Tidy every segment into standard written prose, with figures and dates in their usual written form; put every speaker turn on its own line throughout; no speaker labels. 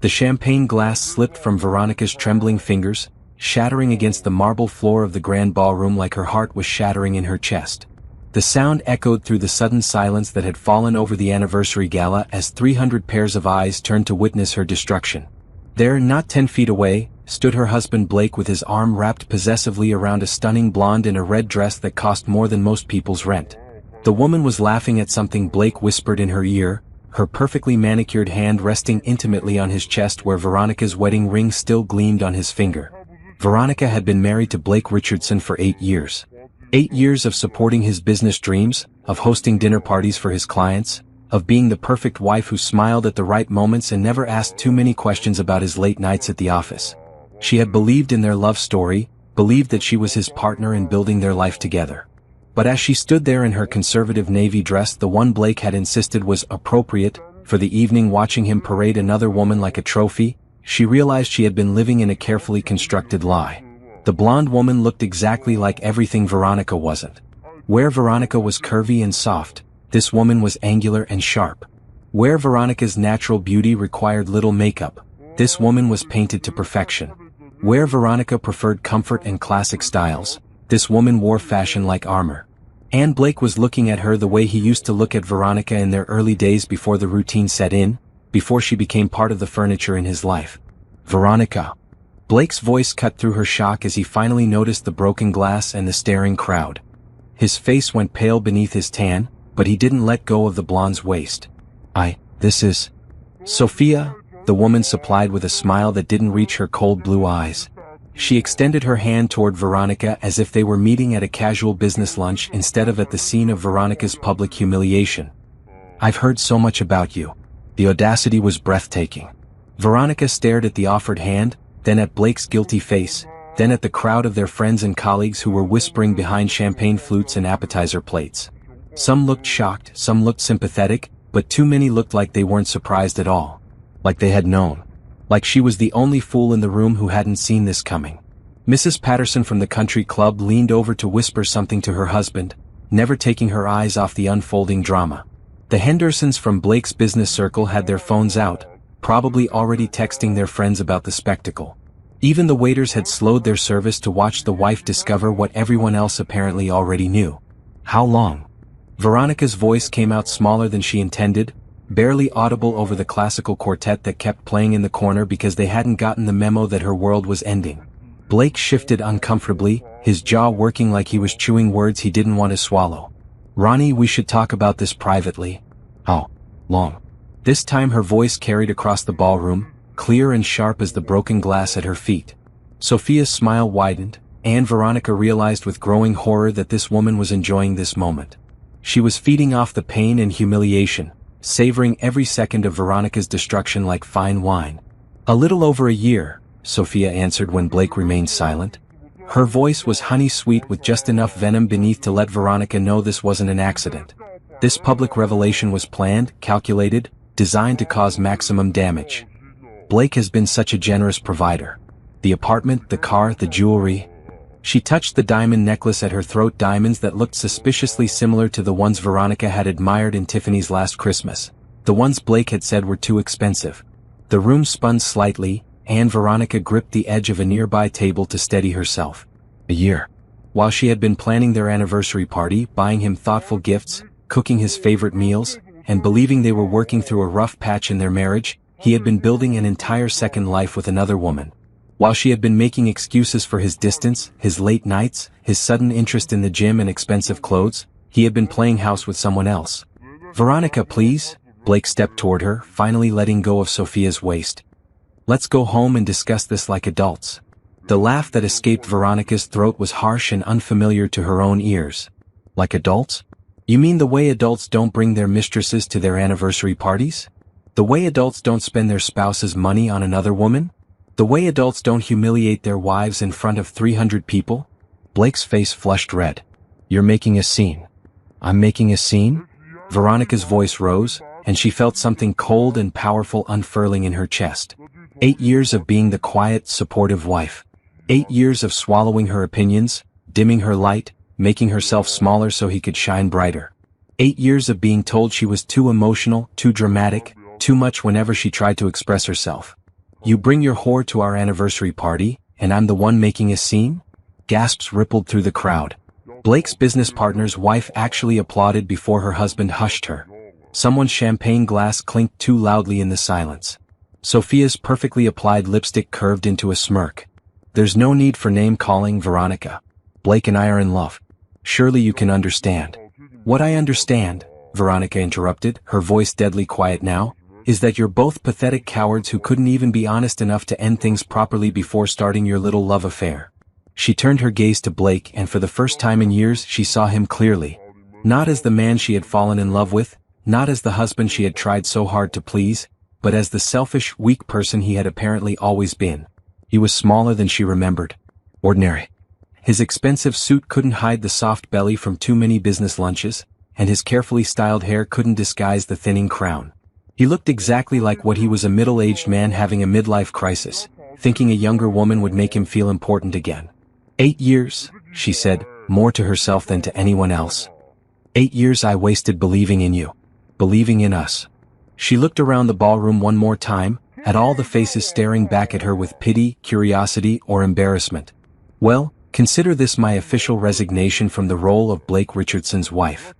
The champagne glass slipped from Veronica's trembling fingers, shattering against the marble floor of the grand ballroom like her heart was shattering in her chest. The sound echoed through the sudden silence that had fallen over the anniversary gala as 300 pairs of eyes turned to witness her destruction. There, not 10 feet away, stood her husband Blake with his arm wrapped possessively around a stunning blonde in a red dress that cost more than most people's rent. The woman was laughing at something Blake whispered in her ear, her perfectly manicured hand resting intimately on his chest where Veronica's wedding ring still gleamed on his finger. Veronica had been married to Blake Richardson for 8 years. 8 years of supporting his business dreams, of hosting dinner parties for his clients, of being the perfect wife who smiled at the right moments and never asked too many questions about his late nights at the office. She had believed in their love story, believed that she was his partner in building their life together. But as she stood there in her conservative navy dress, the one Blake had insisted was appropriate for the evening, watching him parade another woman like a trophy, she realized she had been living in a carefully constructed lie. The blonde woman looked exactly like everything Veronica wasn't. Where Veronica was curvy and soft, this woman was angular and sharp. Where Veronica's natural beauty required little makeup, this woman was painted to perfection. Where Veronica preferred comfort and classic styles, this woman wore fashion like armor. And Blake was looking at her the way he used to look at Veronica in their early days before the routine set in, before she became part of the furniture in his life. Veronica. Blake's voice cut through her shock as he finally noticed the broken glass and the staring crowd. His face went pale beneath his tan, but he didn't let go of the blonde's waist. This is... Sophia, the woman supplied with a smile that didn't reach her cold blue eyes. She extended her hand toward Veronica as if they were meeting at a casual business lunch instead of at the scene of Veronica's public humiliation. I've heard so much about you. The audacity was breathtaking. Veronica stared at the offered hand, then at Blake's guilty face, then at the crowd of their friends and colleagues who were whispering behind champagne flutes and appetizer plates. Some looked shocked, some looked sympathetic, but too many looked like they weren't surprised at all. Like they had known. Like she was the only fool in the room who hadn't seen this coming. Mrs. Patterson from the country club leaned over to whisper something to her husband, never taking her eyes off the unfolding drama. The Hendersons from Blake's business circle had their phones out, probably already texting their friends about the spectacle. Even the waiters had slowed their service to watch the wife discover what everyone else apparently already knew. How long? Veronica's voice came out smaller than she intended, barely audible over the classical quartet that kept playing in the corner because they hadn't gotten the memo that her world was ending. Blake shifted uncomfortably, his jaw working like he was chewing words he didn't want to swallow. Ronnie, we should talk about this privately. How long? This time her voice carried across the ballroom, clear and sharp as the broken glass at her feet. Sophia's smile widened, and Veronica realized with growing horror that this woman was enjoying this moment. She was feeding off the pain and humiliation, savoring every second of Veronica's destruction like fine wine. A little over a year, Sophia answered when Blake remained silent. Her voice was honey-sweet with just enough venom beneath to let Veronica know this wasn't an accident. This public revelation was planned, calculated, designed to cause maximum damage. Blake has been such a generous provider. The apartment, the car, the jewelry. She touched the diamond necklace at her throat, diamonds that looked suspiciously similar to the ones Veronica had admired in Tiffany's last Christmas, the ones Blake had said were too expensive. The room spun slightly, and Veronica gripped the edge of a nearby table to steady herself. A year. While she had been planning their anniversary party, buying him thoughtful gifts, cooking his favorite meals, and believing they were working through a rough patch in their marriage, he had been building an entire second life with another woman. While she had been making excuses for his distance, his late nights, his sudden interest in the gym and expensive clothes, he had been playing house with someone else. Veronica, please. Blake stepped toward her, finally letting go of Sophia's waist. Let's go home and discuss this like adults. The laugh that escaped Veronica's throat was harsh and unfamiliar to her own ears. Like adults? You mean the way adults don't bring their mistresses to their anniversary parties? The way adults don't spend their spouse's money on another woman? The way adults don't humiliate their wives in front of 300 people? Blake's face flushed red. You're making a scene. I'm making a scene? Veronica's voice rose, and she felt something cold and powerful unfurling in her chest. 8 years of being the quiet, supportive wife. 8 years of swallowing her opinions, dimming her light, making herself smaller so he could shine brighter. 8 years of being told she was too emotional, too dramatic, too much whenever she tried to express herself. You bring your whore to our anniversary party, and I'm the one making a scene? Gasps rippled through the crowd. Blake's business partner's wife actually applauded before her husband hushed her. Someone's champagne glass clinked too loudly in the silence. Sophia's perfectly applied lipstick curved into a smirk. There's no need for name-calling, Veronica. Blake and I are in love. Surely you can understand. What I understand, Veronica interrupted, her voice deadly quiet now, is that you're both pathetic cowards who couldn't even be honest enough to end things properly before starting your little love affair. She turned her gaze to Blake, and for the first time in years she saw him clearly. Not as the man she had fallen in love with, not as the husband she had tried so hard to please, but as the selfish, weak person he had apparently always been. He was smaller than she remembered. Ordinary. His expensive suit couldn't hide the soft belly from too many business lunches, and his carefully styled hair couldn't disguise the thinning crown. He looked exactly like what he was, a middle-aged man having a midlife crisis, thinking a younger woman would make him feel important again. 8 years, she said, more to herself than to anyone else. 8 years I wasted believing in you. Believing in us. She looked around the ballroom one more time, at all the faces staring back at her with pity, curiosity, or embarrassment. Well, consider this my official resignation from the role of Blake Richardson's wife.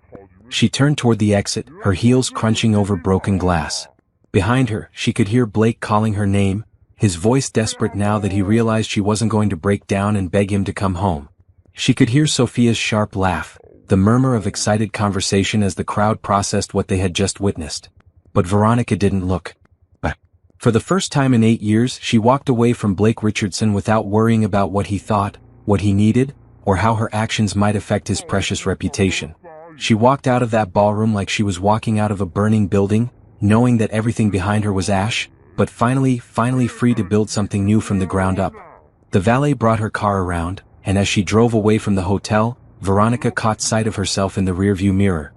She turned toward the exit, her heels crunching over broken glass. Behind her, she could hear Blake calling her name, his voice desperate now that he realized she wasn't going to break down and beg him to come home. She could hear Sophia's sharp laugh, the murmur of excited conversation as the crowd processed what they had just witnessed. But Veronica didn't look back. For the first time in 8 years, she walked away from Blake Richardson without worrying about what he thought, what he needed, or how her actions might affect his precious reputation. She walked out of that ballroom like she was walking out of a burning building, knowing that everything behind her was ash, but finally free to build something new from the ground up. The valet brought her car around, and as she drove away from the hotel, Veronica caught sight of herself in the rearview mirror.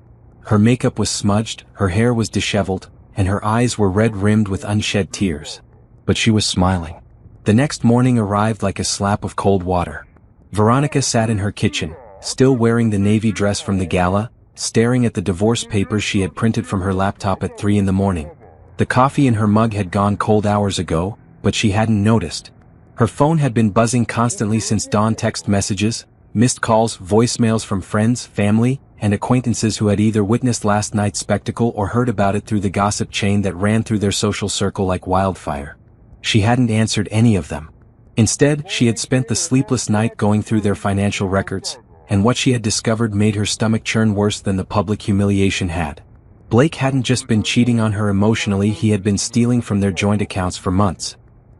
Her makeup was smudged, her hair was disheveled, and her eyes were red-rimmed with unshed tears. But she was smiling. The next morning arrived like a slap of cold water. Veronica sat in her kitchen, still wearing the navy dress from the gala, staring at the divorce papers she had printed from her laptop at 3 in the morning. The coffee in her mug had gone cold hours ago, but she hadn't noticed. Her phone had been buzzing constantly since dawn, text messages, missed calls, voicemails from friends, family, and acquaintances who had either witnessed last night's spectacle or heard about it through the gossip chain that ran through their social circle like wildfire. She hadn't answered any of them. Instead, she had spent the sleepless night going through their financial records, and what she had discovered made her stomach churn worse than the public humiliation had. Blake hadn't just been cheating on her emotionally, he had been stealing from their joint accounts for months.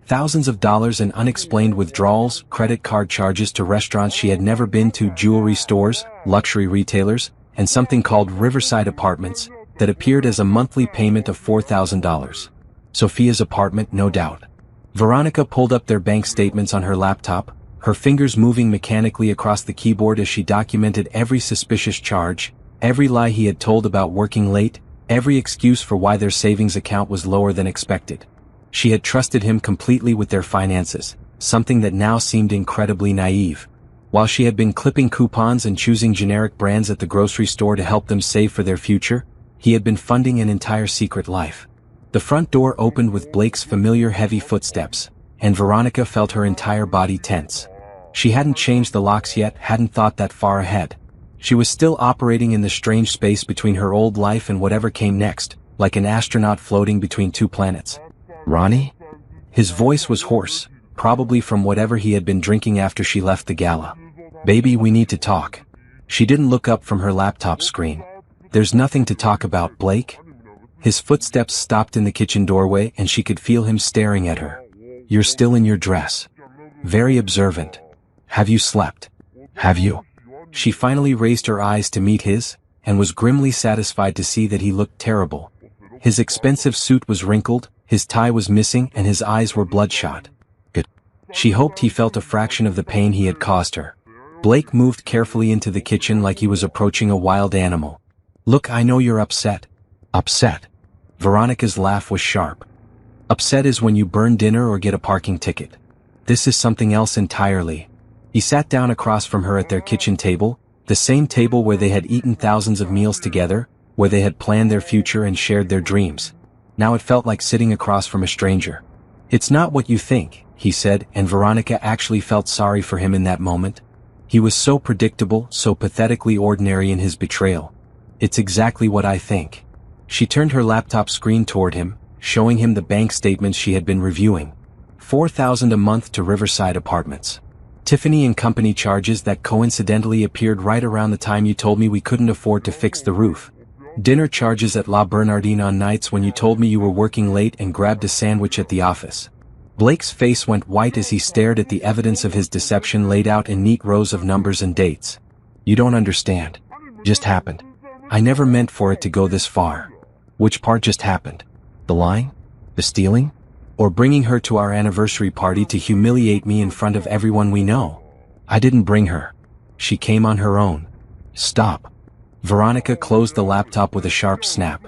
Thousands of dollars in unexplained withdrawals, credit card charges to restaurants she had never been to, jewelry stores, luxury retailers, and something called Riverside Apartments, that appeared as a monthly payment of $4,000. Sophia's apartment, no doubt. Veronica pulled up their bank statements on her laptop, her fingers moving mechanically across the keyboard as she documented every suspicious charge, every lie he had told about working late, every excuse for why their savings account was lower than expected. She had trusted him completely with their finances, something that now seemed incredibly naive. While she had been clipping coupons and choosing generic brands at the grocery store to help them save for their future, he had been funding an entire secret life. The front door opened with Blake's familiar heavy footsteps, and Veronica felt her entire body tense. She hadn't changed the locks yet, hadn't thought that far ahead. She was still operating in the strange space between her old life and whatever came next, like an astronaut floating between two planets. Ronnie? His voice was hoarse, probably from whatever he had been drinking after she left the gala. Baby, we need to talk. She didn't look up from her laptop screen. There's nothing to talk about, Blake. His footsteps stopped in the kitchen doorway and she could feel him staring at her. You're still in your dress. Very observant. Have you slept? Have you? She finally raised her eyes to meet his, and was grimly satisfied to see that he looked terrible. His expensive suit was wrinkled, his tie was missing, and his eyes were bloodshot. Good. She hoped he felt a fraction of the pain he had caused her. Blake moved carefully into the kitchen like he was approaching a wild animal. Look, I know you're upset. Upset? Veronica's laugh was sharp. Upset is when you burn dinner or get a parking ticket. This is something else entirely. He sat down across from her at their kitchen table, the same table where they had eaten thousands of meals together, where they had planned their future and shared their dreams. Now it felt like sitting across from a stranger. "It's not what you think," he said, and Veronica actually felt sorry for him in that moment. He was so predictable, so pathetically ordinary in his betrayal. "It's exactly what I think." She turned her laptop screen toward him, showing him the bank statements she had been reviewing. $4,000 a month to Riverside Apartments. Tiffany and Company charges that coincidentally appeared right around the time you told me we couldn't afford to fix the roof. Dinner charges at La Bernardine on nights when you told me you were working late and grabbed a sandwich at the office. Blake's face went white as he stared at the evidence of his deception laid out in neat rows of numbers and dates. "You don't understand. Just happened. I never meant for it to go this far." "Which part just happened? The lying? The stealing? Or bringing her to our anniversary party to humiliate me in front of everyone we know?" "I didn't bring her. She came on her own." "Stop." Veronica closed the laptop with a sharp snap.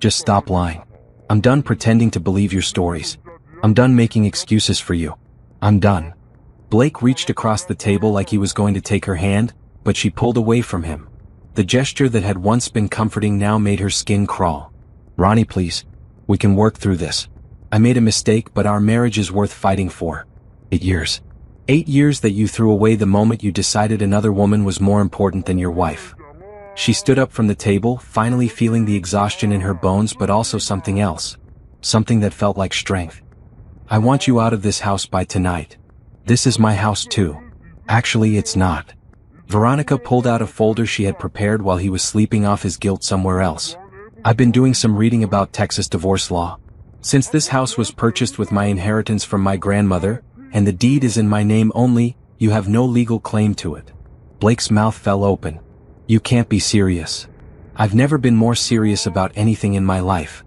"Just stop lying. I'm done pretending to believe your stories. I'm done making excuses for you. I'm done." Blake reached across the table like he was going to take her hand, but she pulled away from him. The gesture that had once been comforting now made her skin crawl. "Ronnie, please. We can work through this. I made a mistake, but our marriage is worth fighting for. 8 years. 8 years that you threw away the moment you decided another woman was more important than your wife." She stood up from the table, finally feeling the exhaustion in her bones but also something else. Something that felt like strength. "I want you out of this house by tonight. This is my house too." "Actually, it's not." Veronica pulled out a folder she had prepared while he was sleeping off his guilt somewhere else. "I've been doing some reading about Texas divorce law. Since this house was purchased with my inheritance from my grandmother, and the deed is in my name only, you have no legal claim to it." Blake's mouth fell open. "You can't be serious." "I've never been more serious about anything in my life."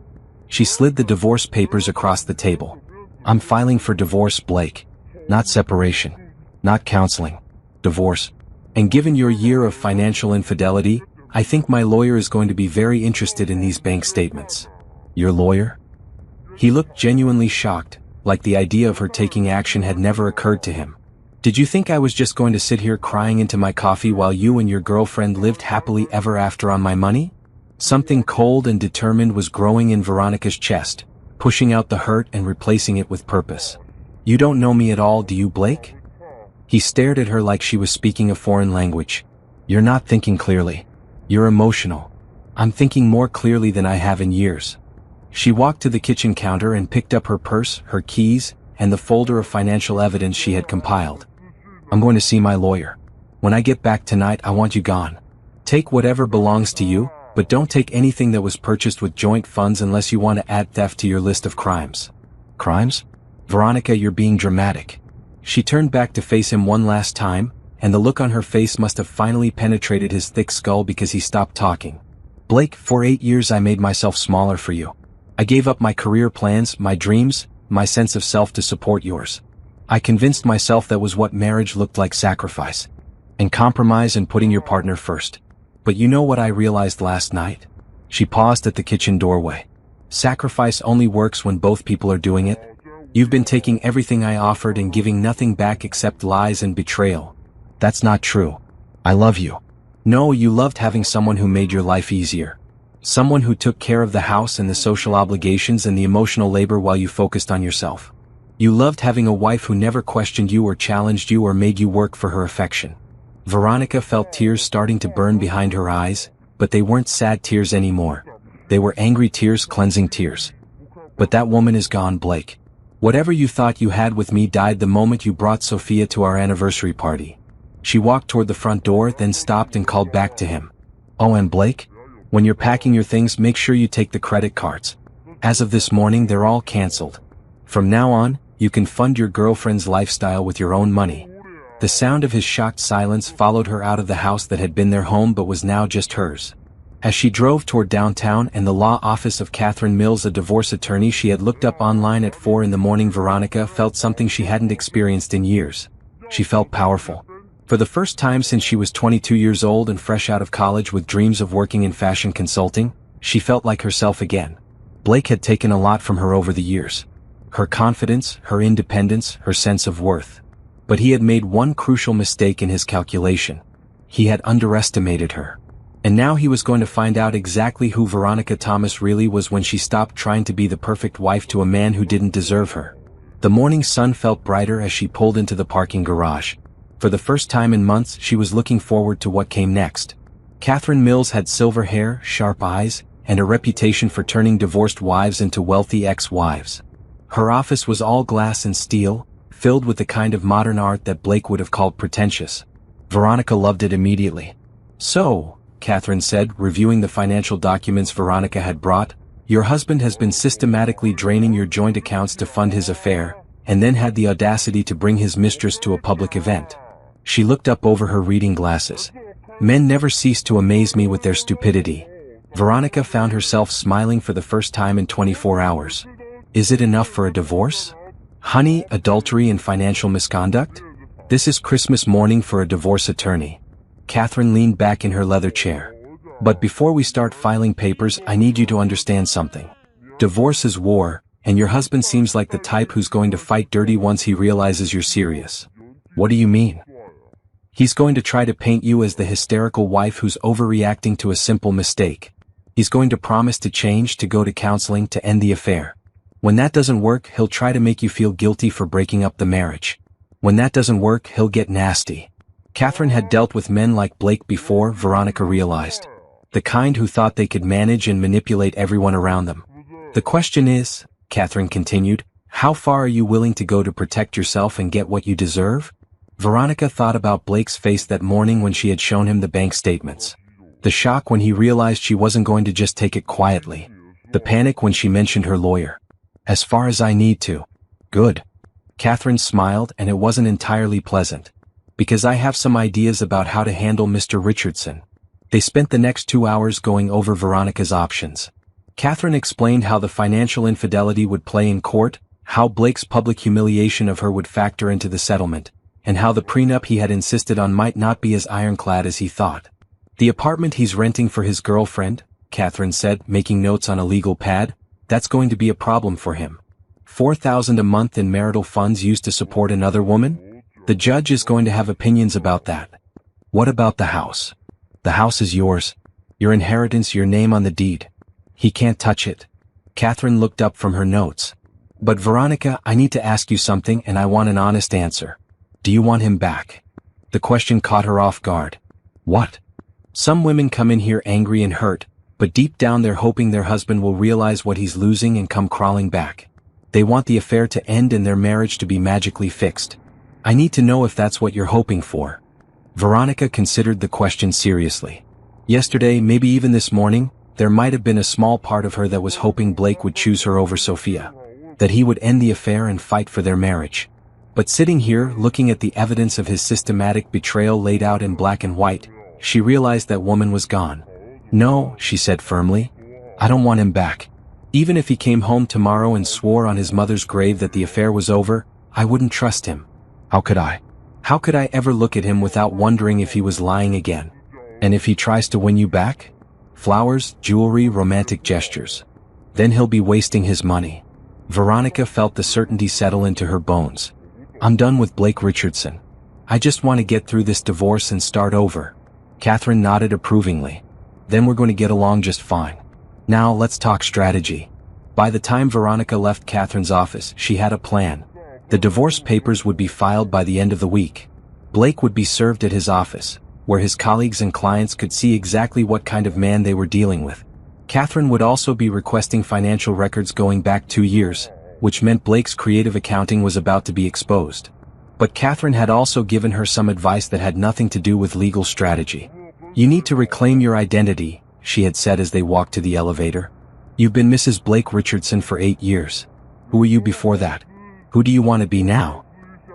She slid the divorce papers across the table. "I'm filing for divorce, Blake. Not separation. Not counseling. Divorce. And given your year of financial infidelity, I think my lawyer is going to be very interested in these bank statements." "Your lawyer?" He looked genuinely shocked, like the idea of her taking action had never occurred to him. "Did you think I was just going to sit here crying into my coffee while you and your girlfriend lived happily ever after on my money?" Something cold and determined was growing in Veronica's chest, pushing out the hurt and replacing it with purpose. "You don't know me at all, do you, Blake?" He stared at her like she was speaking a foreign language. "You're not thinking clearly. You're emotional." "I'm thinking more clearly than I have in years." She walked to the kitchen counter and picked up her purse, her keys, and the folder of financial evidence she had compiled. "I'm going to see my lawyer. When I get back tonight, I want you gone. Take whatever belongs to you, but don't take anything that was purchased with joint funds unless you want to add theft to your list of crimes." "Crimes?" "Veronica, you're being dramatic." She turned back to face him one last time, and the look on her face must have finally penetrated his thick skull because he stopped talking. "Blake, for 8 years I made myself smaller for you. I gave up my career plans, my dreams, my sense of self to support yours. I convinced myself that was what marriage looked like: sacrifice. And compromise and putting your partner first. But you know what I realized last night?" She paused at the kitchen doorway. "Sacrifice only works when both people are doing it. You've been taking everything I offered and giving nothing back except lies and betrayal. That's not true. I love you. No, you loved having someone who made your life easier. Someone who took care of the house and the social obligations and the emotional labor while you focused on yourself. You loved having a wife who never questioned you or challenged you or made you work for her affection." Veronica felt tears starting to burn behind her eyes, but they weren't sad tears anymore. They were angry tears, cleansing tears. "But that woman is gone, Blake. Whatever you thought you had with me died the moment you brought Sophia to our anniversary party." She walked toward the front door, then stopped and called back to him. "Oh, and Blake? When you're packing your things, make sure you take the credit cards. As of this morning, they're all canceled. From now on, you can fund your girlfriend's lifestyle with your own money." The sound of his shocked silence followed her out of the house that had been their home but was now just hers. As she drove toward downtown and the law office of Catherine Mills, a divorce attorney she had looked up online at 4 in the morning, Veronica felt something she hadn't experienced in years. She felt powerful. For the first time since she was 22 years old and fresh out of college with dreams of working in fashion consulting, she felt like herself again. Blake had taken a lot from her over the years. Her confidence, her independence, her sense of worth. But he had made one crucial mistake in his calculation. He had underestimated her. And now he was going to find out exactly who Veronica Thomas really was when she stopped trying to be the perfect wife to a man who didn't deserve her. The morning sun felt brighter as she pulled into the parking garage. For the first time in months, she was looking forward to what came next. Catherine Mills had silver hair, sharp eyes, and a reputation for turning divorced wives into wealthy ex-wives. Her office was all glass and steel, filled with the kind of modern art that Blake would have called pretentious. Veronica loved it immediately. "So," Catherine said, reviewing the financial documents Veronica had brought, "your husband has been systematically draining your joint accounts to fund his affair, and then had the audacity to bring his mistress to a public event." She looked up over her reading glasses. "Men never cease to amaze me with their stupidity." Veronica found herself smiling for the first time in 24 hours. "Is it enough for a divorce? Honey, adultery and financial misconduct? This is Christmas morning for a divorce attorney." Catherine leaned back in her leather chair. "But before we start filing papers, I need you to understand something. Divorce is war, and your husband seems like the type who's going to fight dirty once he realizes you're serious." "What do you mean?" "He's going to try to paint you as the hysterical wife who's overreacting to a simple mistake. He's going to promise to change, to go to counseling, to end the affair. When that doesn't work, he'll try to make you feel guilty for breaking up the marriage. When that doesn't work, he'll get nasty." Catherine had dealt with men like Blake before, Veronica realized. The kind who thought they could manage and manipulate everyone around them. "The question is," Catherine continued, "how far are you willing to go to protect yourself and get what you deserve?" Veronica thought about Blake's face that morning when she had shown him the bank statements. The shock when he realized she wasn't going to just take it quietly. The panic when she mentioned her lawyer. "As far as I need to." "Good." Catherine smiled, and it wasn't entirely pleasant. "Because I have some ideas about how to handle Mr. Richardson." They spent the next 2 hours going over Veronica's options. Catherine explained how the financial infidelity would play in court, how Blake's public humiliation of her would factor into the settlement, and how the prenup he had insisted on might not be as ironclad as he thought. "The apartment he's renting for his girlfriend," Catherine said, making notes on a legal pad, "that's going to be a problem for him. $4,000 a month in marital funds used to support another woman? The judge is going to have opinions about that." "What about the house?" "The house is yours. Your inheritance, your name on the deed. He can't touch it." Catherine looked up from her notes. "But Veronica, I need to ask you something, and I want an honest answer. Do you want him back?" The question caught her off guard. "What?" "Some women come in here angry and hurt, but deep down they're hoping their husband will realize what he's losing and come crawling back. They want the affair to end and their marriage to be magically fixed. I need to know if that's what you're hoping for." Veronica considered the question seriously. Yesterday, maybe even this morning, there might have been a small part of her that was hoping Blake would choose her over Sophia. That he would end the affair and fight for their marriage. But sitting here, looking at the evidence of his systematic betrayal laid out in black and white, she realized that woman was gone. "No," she said firmly. "I don't want him back. Even if he came home tomorrow and swore on his mother's grave that the affair was over, I wouldn't trust him. How could I? How could I ever look at him without wondering if he was lying again? And if he tries to win you back? Flowers, jewelry, romantic gestures. Then he'll be wasting his money." Veronica felt the certainty settle into her bones. "I'm done with Blake Richardson. I just want to get through this divorce and start over." Catherine nodded approvingly. "Then we're going to get along just fine. Now let's talk strategy." By the time Veronica left Catherine's office, she had a plan. The divorce papers would be filed by the end of the week. Blake would be served at his office, where his colleagues and clients could see exactly what kind of man they were dealing with. Catherine would also be requesting financial records going back 2 years, which meant Blake's creative accounting was about to be exposed. But Catherine had also given her some advice that had nothing to do with legal strategy. "You need to reclaim your identity," she had said as they walked to the elevator. "You've been Mrs. Blake Richardson for 8 years. Who were you before that? Who do you want to be now?"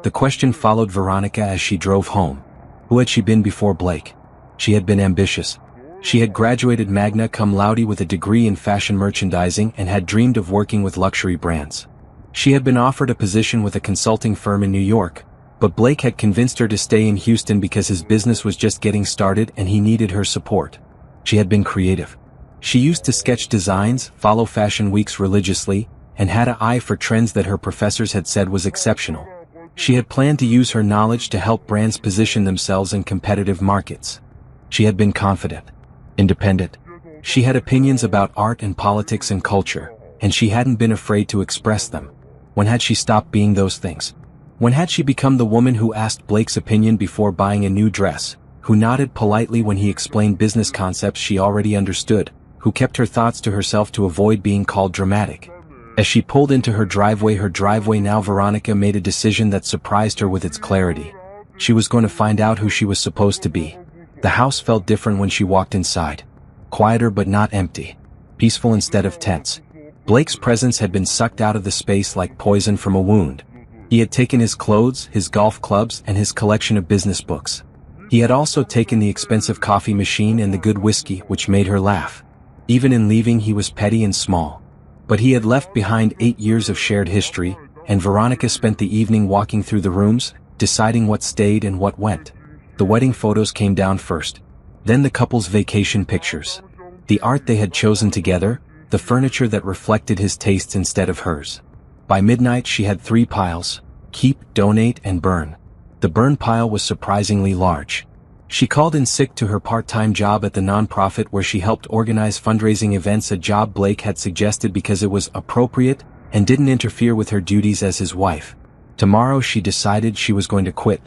The question followed Veronica as she drove home. Who had she been before Blake? She had been ambitious. She had graduated magna cum laude with a degree in fashion merchandising and had dreamed of working with luxury brands. She had been offered a position with a consulting firm in New York, but Blake had convinced her to stay in Houston because his business was just getting started and he needed her support. She had been creative. She used to sketch designs, follow fashion weeks religiously, and had an eye for trends that her professors had said was exceptional. She had planned to use her knowledge to help brands position themselves in competitive markets. She had been confident, independent. She had opinions about art and politics and culture, and she hadn't been afraid to express them. When had she stopped being those things? When had she become the woman who asked Blake's opinion before buying a new dress, who nodded politely when he explained business concepts she already understood, who kept her thoughts to herself to avoid being called dramatic? As she pulled into her driveway now, Veronica made a decision that surprised her with its clarity. She was going to find out who she was supposed to be. The house felt different when she walked inside. Quieter but not empty. Peaceful instead of tense. Blake's presence had been sucked out of the space like poison from a wound. He had taken his clothes, his golf clubs, and his collection of business books. He had also taken the expensive coffee machine and the good whiskey, which made her laugh. Even in leaving, he was petty and small. But he had left behind 8 years of shared history, and Veronica spent the evening walking through the rooms, deciding what stayed and what went. The wedding photos came down first. Then the couple's vacation pictures. The art they had chosen together, the furniture that reflected his tastes instead of hers. By midnight she had 3 piles: keep, donate, and burn. The burn pile was surprisingly large. She called in sick to her part-time job at the non-profit where she helped organize fundraising events, a job Blake had suggested because it was appropriate and didn't interfere with her duties as his wife. Tomorrow she decided she was going to quit.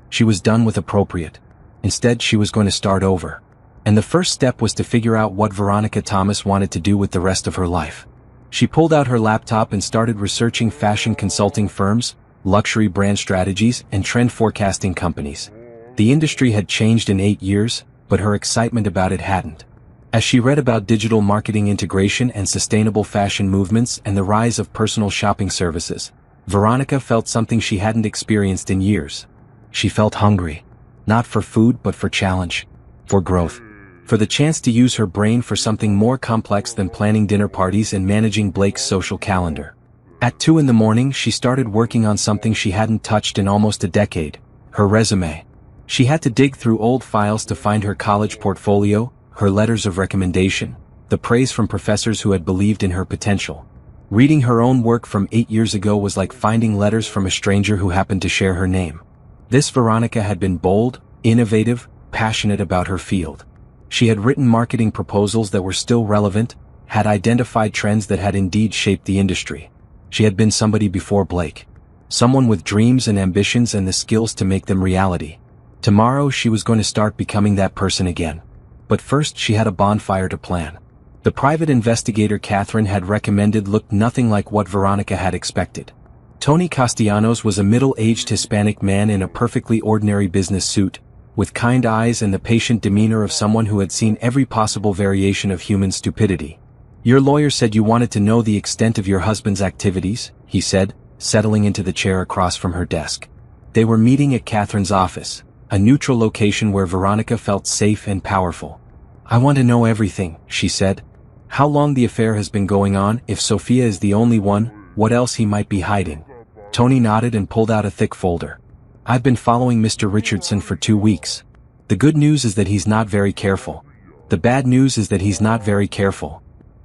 She was done with appropriate. Instead, she was going to start over. And the first step was to figure out what Veronica Thomas wanted to do with the rest of her life. She pulled out her laptop and started researching fashion consulting firms, luxury brand strategies, and trend forecasting companies. The industry had changed in 8 years, but her excitement about it hadn't. As she read about digital marketing integration and sustainable fashion movements and the rise of personal shopping services, Veronica felt something she hadn't experienced in years. She felt hungry. Not for food but for challenge. For growth. For the chance to use her brain for something more complex than planning dinner parties and managing Blake's social calendar. At 2 a.m, she started working on something she hadn't touched in almost a decade: her resume. She had to dig through old files to find her college portfolio, her letters of recommendation, the praise from professors who had believed in her potential. Reading her own work from 8 years ago was like finding letters from a stranger who happened to share her name. This Veronica had been bold, innovative, passionate about her field. She had written marketing proposals that were still relevant, had identified trends that had indeed shaped the industry. She had been somebody before Blake. Someone with dreams and ambitions and the skills to make them reality. Tomorrow she was going to start becoming that person again. But first she had a bonfire to plan. The private investigator Catherine had recommended looked nothing like what Veronica had expected. Tony Castellanos was a middle-aged Hispanic man in a perfectly ordinary business suit, with kind eyes and the patient demeanor of someone who had seen every possible variation of human stupidity. "Your lawyer said you wanted to know the extent of your husband's activities," he said, settling into the chair across from her desk. They were meeting at Catherine's office, a neutral location where Veronica felt safe and powerful. "I want to know everything," she said. "How long the affair has been going on, if Sophia is the only one, what else he might be hiding." Tony nodded and pulled out a thick folder. "I've been following Mr. Richardson for 2 weeks. The good news is that he's not very careful. The bad news is that he's not very careful."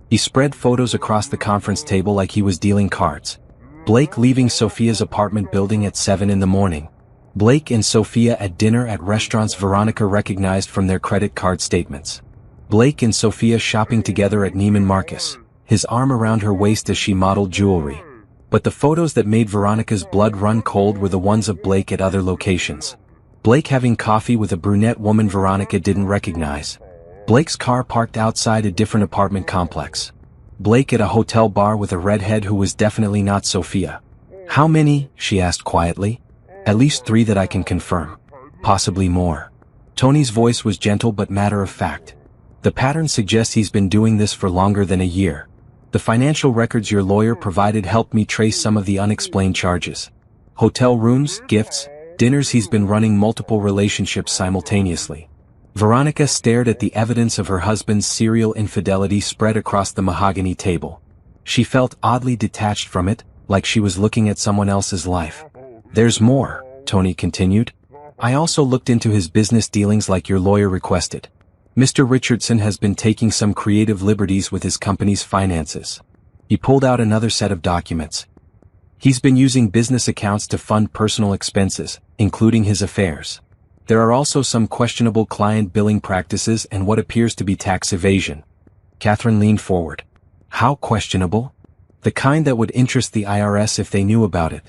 He spread photos across the conference table like he was dealing cards. Blake leaving Sophia's apartment building at 7 a.m. Blake and Sophia at dinner at restaurants Veronica recognized from their credit card statements. Blake and Sophia shopping together at Neiman Marcus, his arm around her waist as she modeled jewelry. But the photos that made Veronica's blood run cold were the ones of Blake at other locations. Blake having coffee with a brunette woman Veronica didn't recognize. Blake's car parked outside a different apartment complex. Blake at a hotel bar with a redhead who was definitely not Sophia. "How many?" she asked quietly. "At least 3 that I can confirm. Possibly more." Tony's voice was gentle but matter-of-fact. "The pattern suggests he's been doing this for longer than a year. The financial records your lawyer provided helped me trace some of the unexplained charges. Hotel rooms, gifts, dinners. He's been running multiple relationships simultaneously." Veronica stared at the evidence of her husband's serial infidelity spread across the mahogany table. She felt oddly detached from it, like she was looking at someone else's life. "There's more," Tony continued. "I also looked into his business dealings like your lawyer requested. Mr. Richardson has been taking some creative liberties with his company's finances." He pulled out another set of documents. "He's been using business accounts to fund personal expenses, including his affairs. There are also some questionable client billing practices and what appears to be tax evasion." Catherine leaned forward. "How questionable?" The kind that would interest the IRS if they knew about it.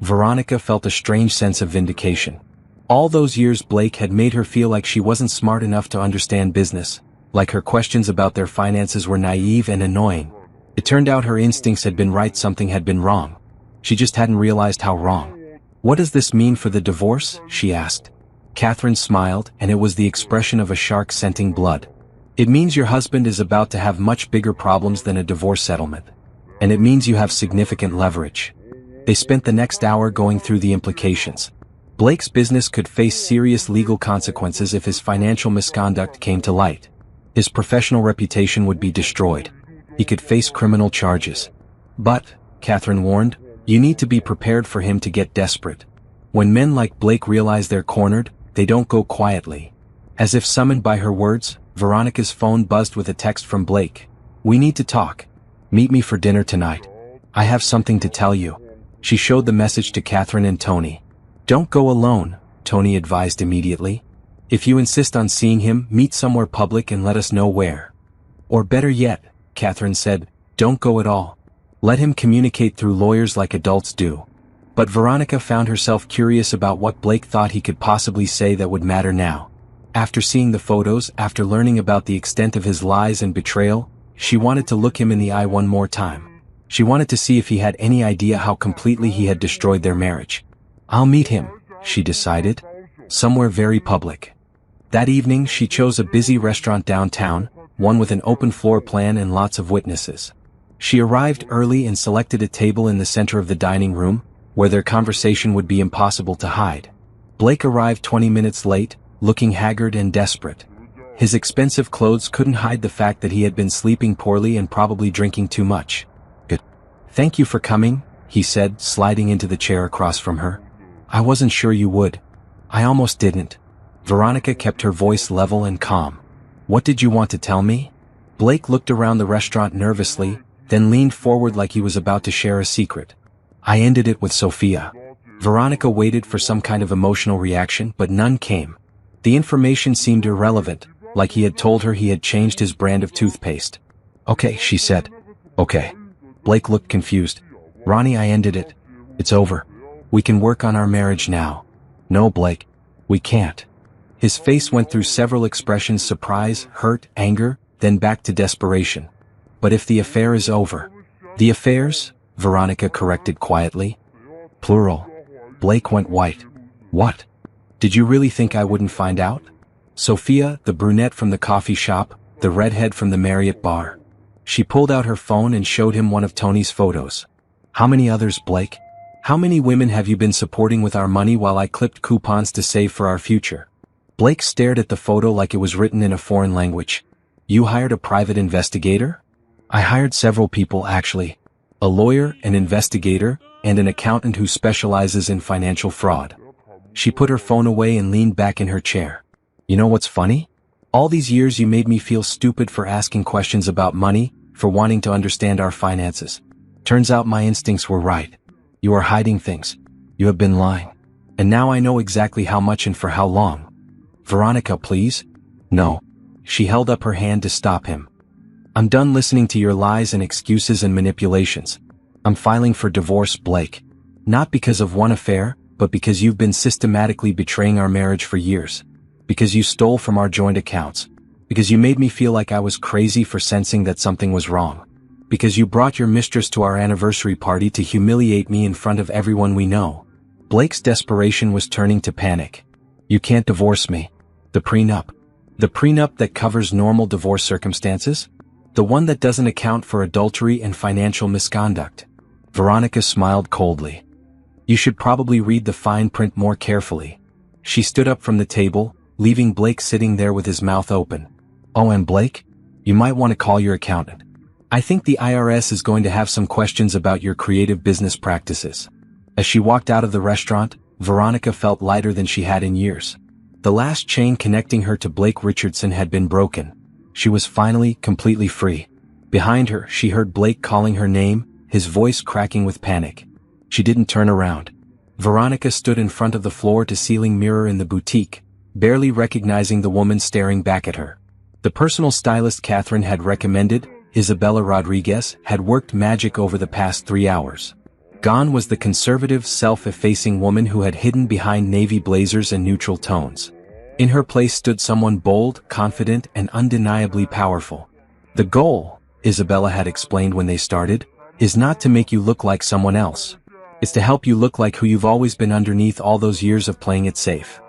Veronica felt a strange sense of vindication. All those years Blake had made her feel like she wasn't smart enough to understand business, like her questions about their finances were naive and annoying. It turned out her instincts had been right, something had been wrong. She just hadn't realized how wrong. "What does this mean for the divorce?" she asked. Catherine smiled, and it was the expression of a shark scenting blood. "It means your husband is about to have much bigger problems than a divorce settlement. And it means you have significant leverage." They spent the next hour going through the implications. Blake's business could face serious legal consequences if his financial misconduct came to light. His professional reputation would be destroyed. He could face criminal charges. But, Catherine warned, you need to be prepared for him to get desperate. When men like Blake realize they're cornered, they don't go quietly. As if summoned by her words, Veronica's phone buzzed with a text from Blake. "We need to talk. Meet me for dinner tonight. I have something to tell you." She showed the message to Catherine and Tony. "Don't go alone," Tony advised immediately. "If you insist on seeing him, meet somewhere public and let us know where." "Or better yet," Catherine said, "don't go at all. Let him communicate through lawyers like adults do." But Veronica found herself curious about what Blake thought he could possibly say that would matter now. After seeing the photos, after learning about the extent of his lies and betrayal, she wanted to look him in the eye one more time. She wanted to see if he had any idea how completely he had destroyed their marriage. "I'll meet him," she decided. "Somewhere very public." That evening she chose a busy restaurant downtown, one with an open floor plan and lots of witnesses. She arrived early and selected a table in the center of the dining room, where their conversation would be impossible to hide. Blake arrived 20 minutes late, looking haggard and desperate. His expensive clothes couldn't hide the fact that he had been sleeping poorly and probably drinking too much. "Good. Thank you for coming," he said, sliding into the chair across from her. "I wasn't sure you would. I almost didn't." Veronica kept her voice level and calm. "What did you want to tell me?" Blake looked around the restaurant nervously, then leaned forward like he was about to share a secret. "I ended it with Sophia." Veronica waited for some kind of emotional reaction, but none came. The information seemed irrelevant, like he had told her he had changed his brand of toothpaste. "Okay," she said. "Okay." Blake looked confused. "Ronnie, I ended it. It's over. We can work on our marriage now." "No, Blake. We can't." His face went through several expressions: surprise, hurt, anger, then back to desperation. "But if the affair is over." "The affairs?" Veronica corrected quietly. "Plural." Blake went white. "What? Did you really think I wouldn't find out?" "Sophia, the brunette from the coffee shop, the redhead from the Marriott bar." She pulled out her phone and showed him one of Tony's photos. "How many others, Blake? How many women have you been supporting with our money while I clipped coupons to save for our future?" Blake stared at the photo like it was written in a foreign language. "You hired a private investigator?" "I hired several people, actually. A lawyer, an investigator, and an accountant who specializes in financial fraud." She put her phone away and leaned back in her chair. "You know what's funny? All these years you made me feel stupid for asking questions about money, for wanting to understand our finances. Turns out my instincts were right. You are hiding things. You have been lying. And now I know exactly how much and for how long." "Veronica, please." "No." She held up her hand to stop him. "I'm done listening to your lies and excuses and manipulations. I'm filing for divorce, Blake. Not because of one affair, but because you've been systematically betraying our marriage for years. Because you stole from our joint accounts. Because you made me feel like I was crazy for sensing that something was wrong. Because you brought your mistress to our anniversary party to humiliate me in front of everyone we know." Blake's desperation was turning to panic. "You can't divorce me. The prenup. The prenup that covers normal divorce circumstances? The one that doesn't account for adultery and financial misconduct." Veronica smiled coldly. "You should probably read the fine print more carefully." She stood up from the table, leaving Blake sitting there with his mouth open. "Oh, and Blake? You might want to call your accountant. I think the IRS is going to have some questions about your creative business practices." As she walked out of the restaurant, Veronica felt lighter than she had in years. The last chain connecting her to Blake Richardson had been broken. She was finally completely free. Behind her, she heard Blake calling her name, his voice cracking with panic. She didn't turn around. Veronica stood in front of the floor-to-ceiling mirror in the boutique, barely recognizing the woman staring back at her. The personal stylist Catherine had recommended, Isabella Rodriguez, had worked magic over the past 3 hours. Gone was the conservative, self-effacing woman who had hidden behind navy blazers and neutral tones. In her place stood someone bold, confident, and undeniably powerful. The goal, Isabella had explained when they started, is not to make you look like someone else. It's to help you look like who you've always been underneath all those years of playing it safe.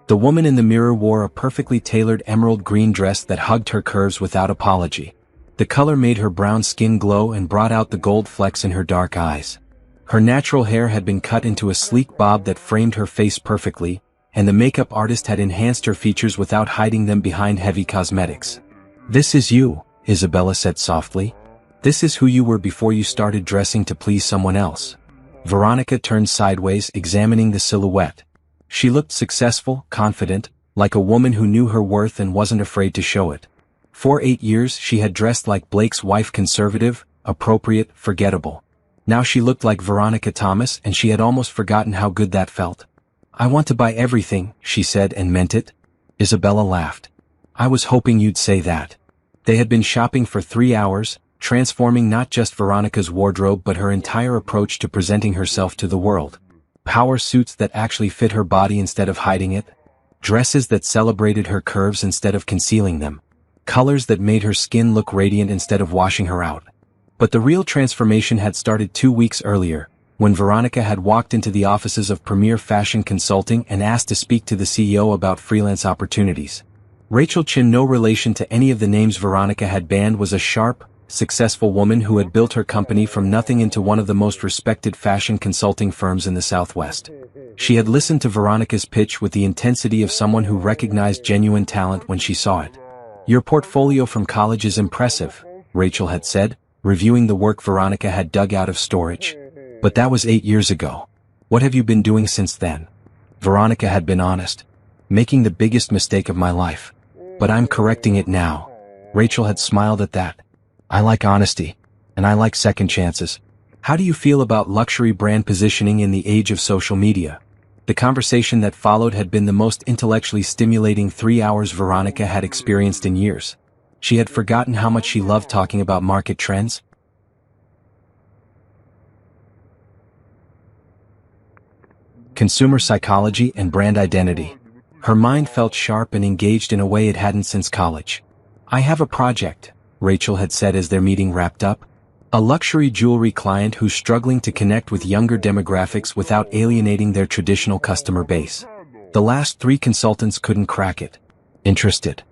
The woman in the mirror wore a perfectly tailored emerald green dress that hugged her curves without apology. The color made her brown skin glow and brought out the gold flecks in her dark eyes. Her natural hair had been cut into a sleek bob that framed her face perfectly, and the makeup artist had enhanced her features without hiding them behind heavy cosmetics. "This is you," Isabella said softly. "This is who you were before you started dressing to please someone else." Veronica turned sideways, examining the silhouette. She looked successful, confident, like a woman who knew her worth and wasn't afraid to show it. For 8 years she had dressed like Blake's wife, conservative, appropriate, forgettable. Now she looked like Veronica Thomas, and she had almost forgotten how good that felt. "I want to buy everything," she said, and meant it. Isabella laughed. "I was hoping you'd say that." They had been shopping for 3 hours, transforming not just Veronica's wardrobe but her entire approach to presenting herself to the world. Power suits that actually fit her body instead of hiding it. Dresses that celebrated her curves instead of concealing them. Colors that made her skin look radiant instead of washing her out. But the real transformation had started 2 weeks earlier, when Veronica had walked into the offices of Premier Fashion Consulting and asked to speak to the CEO about freelance opportunities. Rachel Chin, no relation to any of the names Veronica had banned, was a sharp, successful woman who had built her company from nothing into one of the most respected fashion consulting firms in the Southwest. She had listened to Veronica's pitch with the intensity of someone who recognized genuine talent when she saw it. "Your portfolio from college is impressive," Rachel had said, reviewing the work Veronica had dug out of storage. "But that was 8 years ago. What have you been doing since then?" Veronica had been honest. "Making the biggest mistake of my life. But I'm correcting it now." Rachel had smiled at that. "I like honesty. And I like second chances. How do you feel about luxury brand positioning in the age of social media?" The conversation that followed had been the most intellectually stimulating 3 hours Veronica had experienced in years. She had forgotten how much she loved talking about market trends. Consumer psychology and brand identity. Her mind felt sharp and engaged in a way it hadn't since college. "I have a project," Rachel had said as their meeting wrapped up. "A luxury jewelry client who's struggling to connect with younger demographics without alienating their traditional customer base. The last 3 consultants couldn't crack it." "Interested?"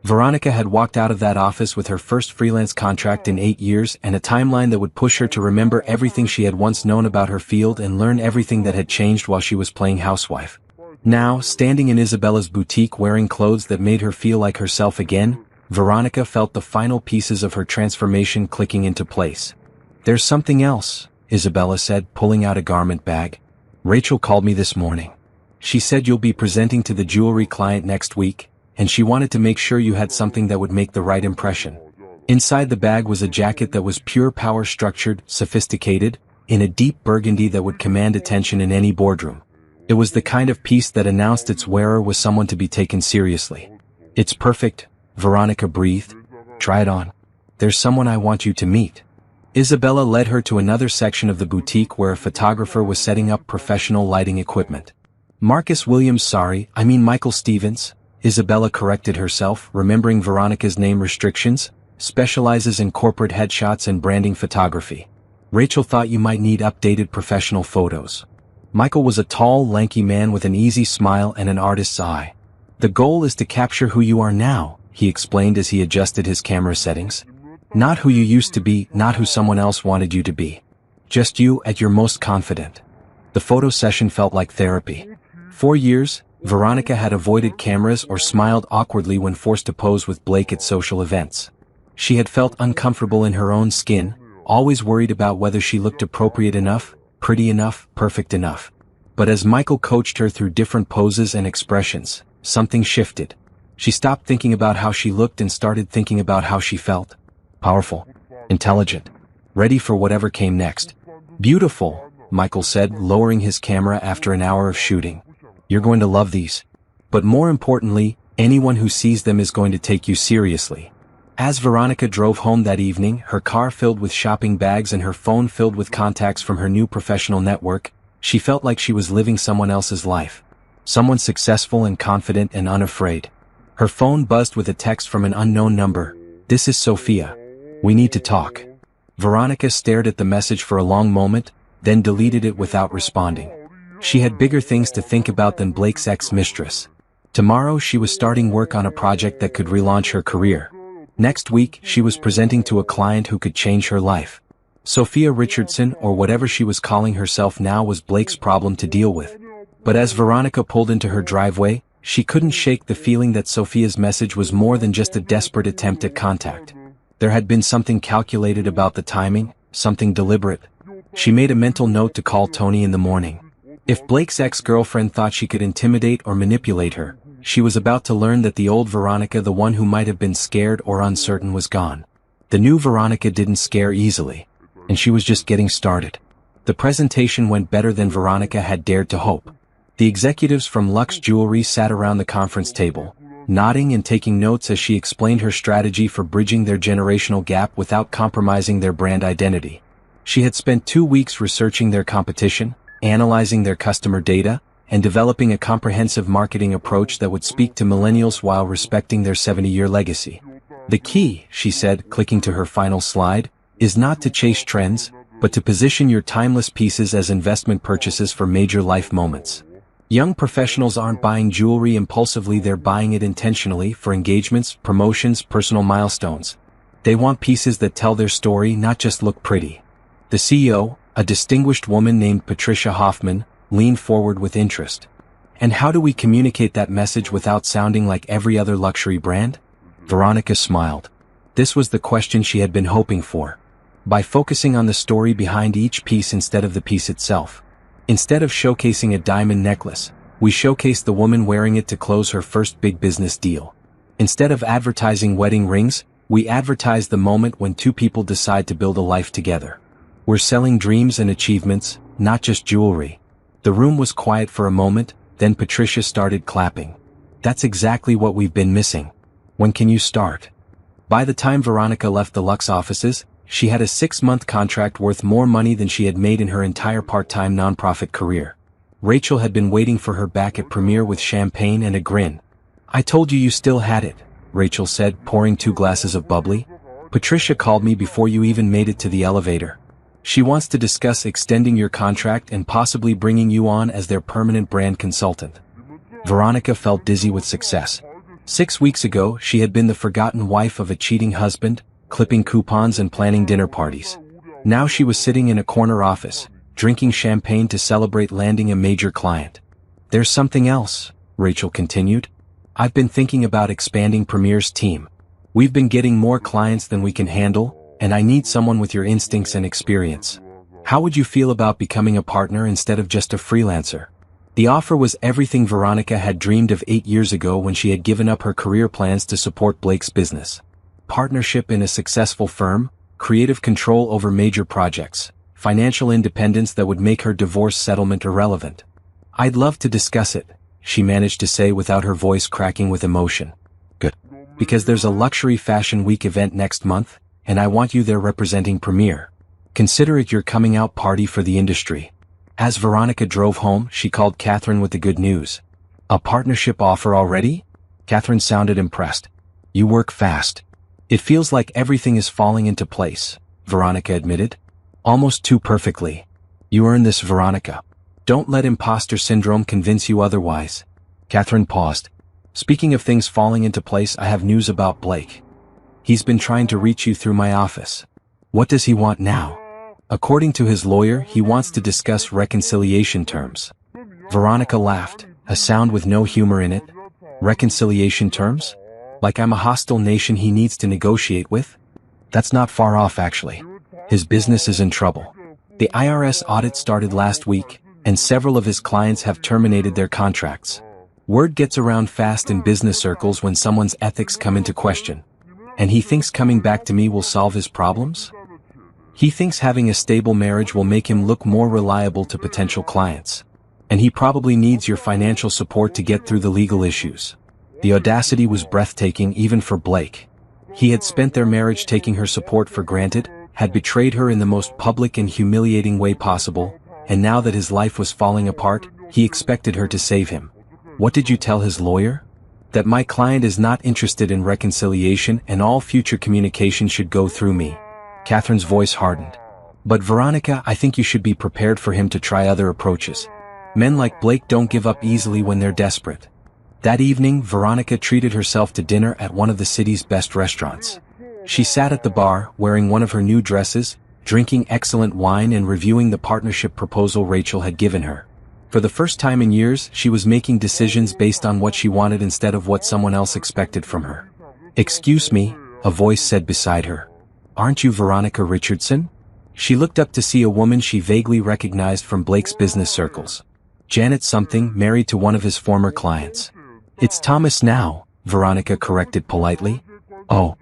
Veronica had walked out of that office with her first freelance contract in 8 years and a timeline that would push her to remember everything she had once known about her field and learn everything that had changed while she was playing housewife. Now, standing in Isabella's boutique wearing clothes that made her feel like herself again, Veronica felt the final pieces of her transformation clicking into place. "There's something else," Isabella said, pulling out a garment bag. "Rachel called me this morning. She said you'll be presenting to the jewelry client next week, and she wanted to make sure you had something that would make the right impression." Inside the bag was a jacket that was pure power, structured, sophisticated, in a deep burgundy that would command attention in any boardroom. It was the kind of piece that announced its wearer was someone to be taken seriously. "It's perfect," Veronica breathed. "Try it on. There's someone I want you to meet." Isabella led her to another section of the boutique where a photographer was setting up professional lighting equipment. "Marcus Williams, sorry, I mean Michael Stevens," Isabella corrected herself, remembering Veronica's name restrictions, "specializes in corporate headshots and branding photography. Rachel thought you might need updated professional photos." Michael was a tall, lanky man with an easy smile and an artist's eye. "The goal is to capture who you are now," he explained as he adjusted his camera settings. "Not who you used to be, not who someone else wanted you to be. Just you at your most confident." The photo session felt like therapy. For years, Veronica had avoided cameras or smiled awkwardly when forced to pose with Blake at social events. She had felt uncomfortable in her own skin, always worried about whether she looked appropriate enough, pretty enough, perfect enough. But as Michael coached her through different poses and expressions, something shifted. She stopped thinking about how she looked and started thinking about how she felt. Powerful, intelligent, ready for whatever came next. "Beautiful," Michael said, lowering his camera after an hour of shooting. "You're going to love these. But more importantly, anyone who sees them is going to take you seriously." As Veronica drove home that evening, her car filled with shopping bags and her phone filled with contacts from her new professional network, she felt like she was living someone else's life. Someone successful and confident and unafraid. Her phone buzzed with a text from an unknown number. "This is Sophia. We need to talk." Veronica stared at the message for a long moment, then deleted it without responding. She had bigger things to think about than Blake's ex-mistress. Tomorrow she was starting work on a project that could relaunch her career. Next week she was presenting to a client who could change her life. Sophia Richardson, or whatever she was calling herself now, was Blake's problem to deal with. But as Veronica pulled into her driveway, she couldn't shake the feeling that Sophia's message was more than just a desperate attempt at contact. There had been something calculated about the timing, something deliberate. She made a mental note to call Tony in the morning. If Blake's ex-girlfriend thought she could intimidate or manipulate her, she was about to learn that the old Veronica, the one who might have been scared or uncertain, was gone. The new Veronica didn't scare easily, and she was just getting started. The presentation went better than Veronica had dared to hope. The executives from Lux Jewelry sat around the conference table, nodding and taking notes as she explained her strategy for bridging their generational gap without compromising their brand identity. She had spent 2 weeks researching their competition, analyzing their customer data, and developing a comprehensive marketing approach that would speak to millennials while respecting their 70-year legacy. "The key," she said, clicking to her final slide, "is not to chase trends, but to position your timeless pieces as investment purchases for major life moments." Young professionals aren't buying jewelry impulsively, they're buying it intentionally for engagements, promotions, personal milestones. They want pieces that tell their story, not just look pretty. The CEO, a distinguished woman named Patricia Hoffman, leaned forward with interest. "And how do we communicate that message without sounding like every other luxury brand?" Veronica smiled. This was the question she had been hoping for. By focusing on the story behind each piece instead of the piece itself. Instead of showcasing a diamond necklace, we showcase the woman wearing it to close her first big business deal. Instead of advertising wedding rings, we advertise the moment when two people decide to build a life together. We're selling dreams and achievements, not just jewelry. The room was quiet for a moment, then Patricia started clapping. "That's exactly what we've been missing. When can you start?" By the time Veronica left the Lux offices, she had a 6-month contract worth more money than she had made in her entire part-time nonprofit career. Rachel had been waiting for her back at Premiere with champagne and a grin. "I told you still had it," Rachel said, pouring 2 glasses of bubbly. "Patricia called me before you even made it to the elevator. She wants to discuss extending your contract and possibly bringing you on as their permanent brand consultant." Veronica felt dizzy with success. 6 weeks ago, she had been the forgotten wife of a cheating husband, clipping coupons and planning dinner parties. Now she was sitting in a corner office, drinking champagne to celebrate landing a major client. "There's something else," Rachel continued. "I've been thinking about expanding Premier's team. We've been getting more clients than we can handle, and I need someone with your instincts and experience. How would you feel about becoming a partner instead of just a freelancer?" The offer was everything Veronica had dreamed of 8 years ago when she had given up her career plans to support Blake's business. Partnership in a successful firm, creative control over major projects, financial independence that would make her divorce settlement irrelevant. "I'd love to discuss it," she managed to say without her voice cracking with emotion. "Good. Because there's a luxury fashion week event next month, and I want you there representing Premier. Consider it your coming out party for the industry." As Veronica drove home, she called Catherine with the good news. "A partnership offer already?" Catherine sounded impressed. "You work fast." "It feels like everything is falling into place," Veronica admitted. "Almost too perfectly. You earned this, Veronica. Don't let imposter syndrome convince you otherwise." Catherine paused. "Speaking of things falling into place, I have news about Blake. He's been trying to reach you through my office." "What does he want now?" "According to his lawyer, he wants to discuss reconciliation terms." Veronica laughed, a sound with no humor in it. "Reconciliation terms? Like I'm a hostile nation he needs to negotiate with?" "That's not far off, actually. His business is in trouble. The IRS audit started last week, and several of his clients have terminated their contracts. Word gets around fast in business circles when someone's ethics come into question. And he thinks coming back to me will solve his problems? He thinks having a stable marriage will make him look more reliable to potential clients. And he probably needs your financial support to get through the legal issues." The audacity was breathtaking even for Blake. He had spent their marriage taking her support for granted, had betrayed her in the most public and humiliating way possible, and now that his life was falling apart, he expected her to save him. What did you tell his lawyer? That my client is not interested in reconciliation and all future communication should go through me. Catherine's voice hardened. But Veronica, I think you should be prepared for him to try other approaches. Men like Blake don't give up easily when they're desperate. That evening, Veronica treated herself to dinner at one of the city's best restaurants. She sat at the bar, wearing one of her new dresses, drinking excellent wine and reviewing the partnership proposal Rachel had given her. For the first time in years, she was making decisions based on what she wanted instead of what someone else expected from her. "Excuse me," a voice said beside her. "Aren't you Veronica Richardson?" She looked up to see a woman she vaguely recognized from Blake's business circles. Janet something, married to one of his former clients. "It's Thomas now," Veronica corrected politely. "Oh."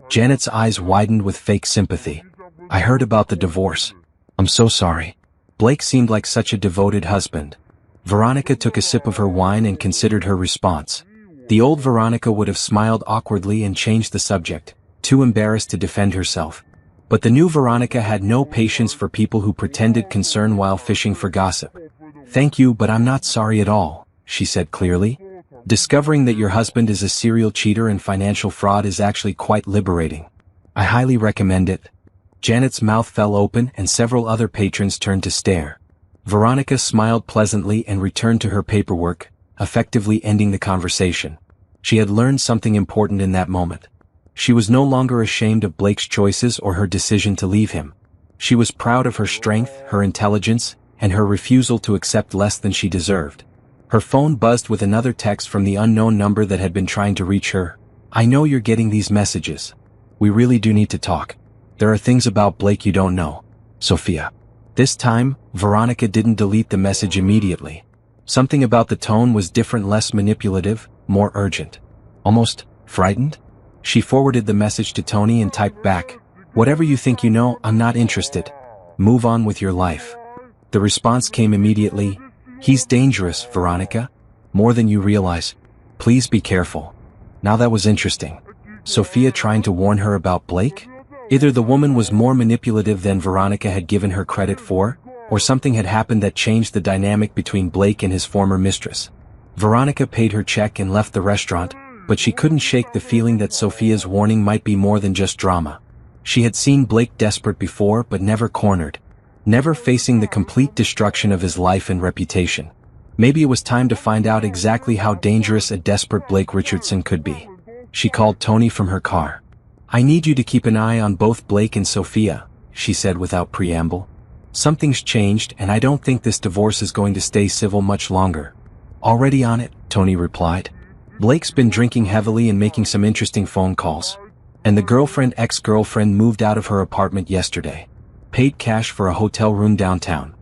Janet's eyes widened with fake sympathy. "I heard about the divorce. I'm so sorry." Blake seemed like such a devoted husband. Veronica took a sip of her wine and considered her response. The old Veronica would have smiled awkwardly and changed the subject, too embarrassed to defend herself. But the new Veronica had no patience for people who pretended concern while fishing for gossip. "Thank you, but I'm not sorry at all," she said clearly. "Discovering that your husband is a serial cheater and financial fraud is actually quite liberating. I highly recommend it." Janet's mouth fell open and several other patrons turned to stare. Veronica smiled pleasantly and returned to her paperwork, effectively ending the conversation. She had learned something important in that moment. She was no longer ashamed of Blake's choices or her decision to leave him. She was proud of her strength, her intelligence, and her refusal to accept less than she deserved. Her phone buzzed with another text from the unknown number that had been trying to reach her. "I know you're getting these messages. We really do need to talk. There are things about Blake you don't know. Sophia." This time, Veronica didn't delete the message immediately. Something about the tone was different, less manipulative, more urgent. Almost frightened? She forwarded the message to Tony and typed back, "Whatever you think you know, I'm not interested. Move on with your life." The response came immediately, "He's dangerous, Veronica. More than you realize. Please be careful." Now that was interesting. Sophia trying to warn her about Blake? Either the woman was more manipulative than Veronica had given her credit for, or something had happened that changed the dynamic between Blake and his former mistress. Veronica paid her check and left the restaurant, but she couldn't shake the feeling that Sophia's warning might be more than just drama. She had seen Blake desperate before but never cornered. Never facing the complete destruction of his life and reputation. Maybe it was time to find out exactly how dangerous a desperate Blake Richardson could be. She called Tony from her car. "I need you to keep an eye on both Blake and Sophia," she said without preamble. "Something's changed and I don't think this divorce is going to stay civil much longer." "Already on it," Tony replied. "Blake's been drinking heavily and making some interesting phone calls. And the ex-girlfriend moved out of her apartment yesterday. Paid cash for a hotel room downtown.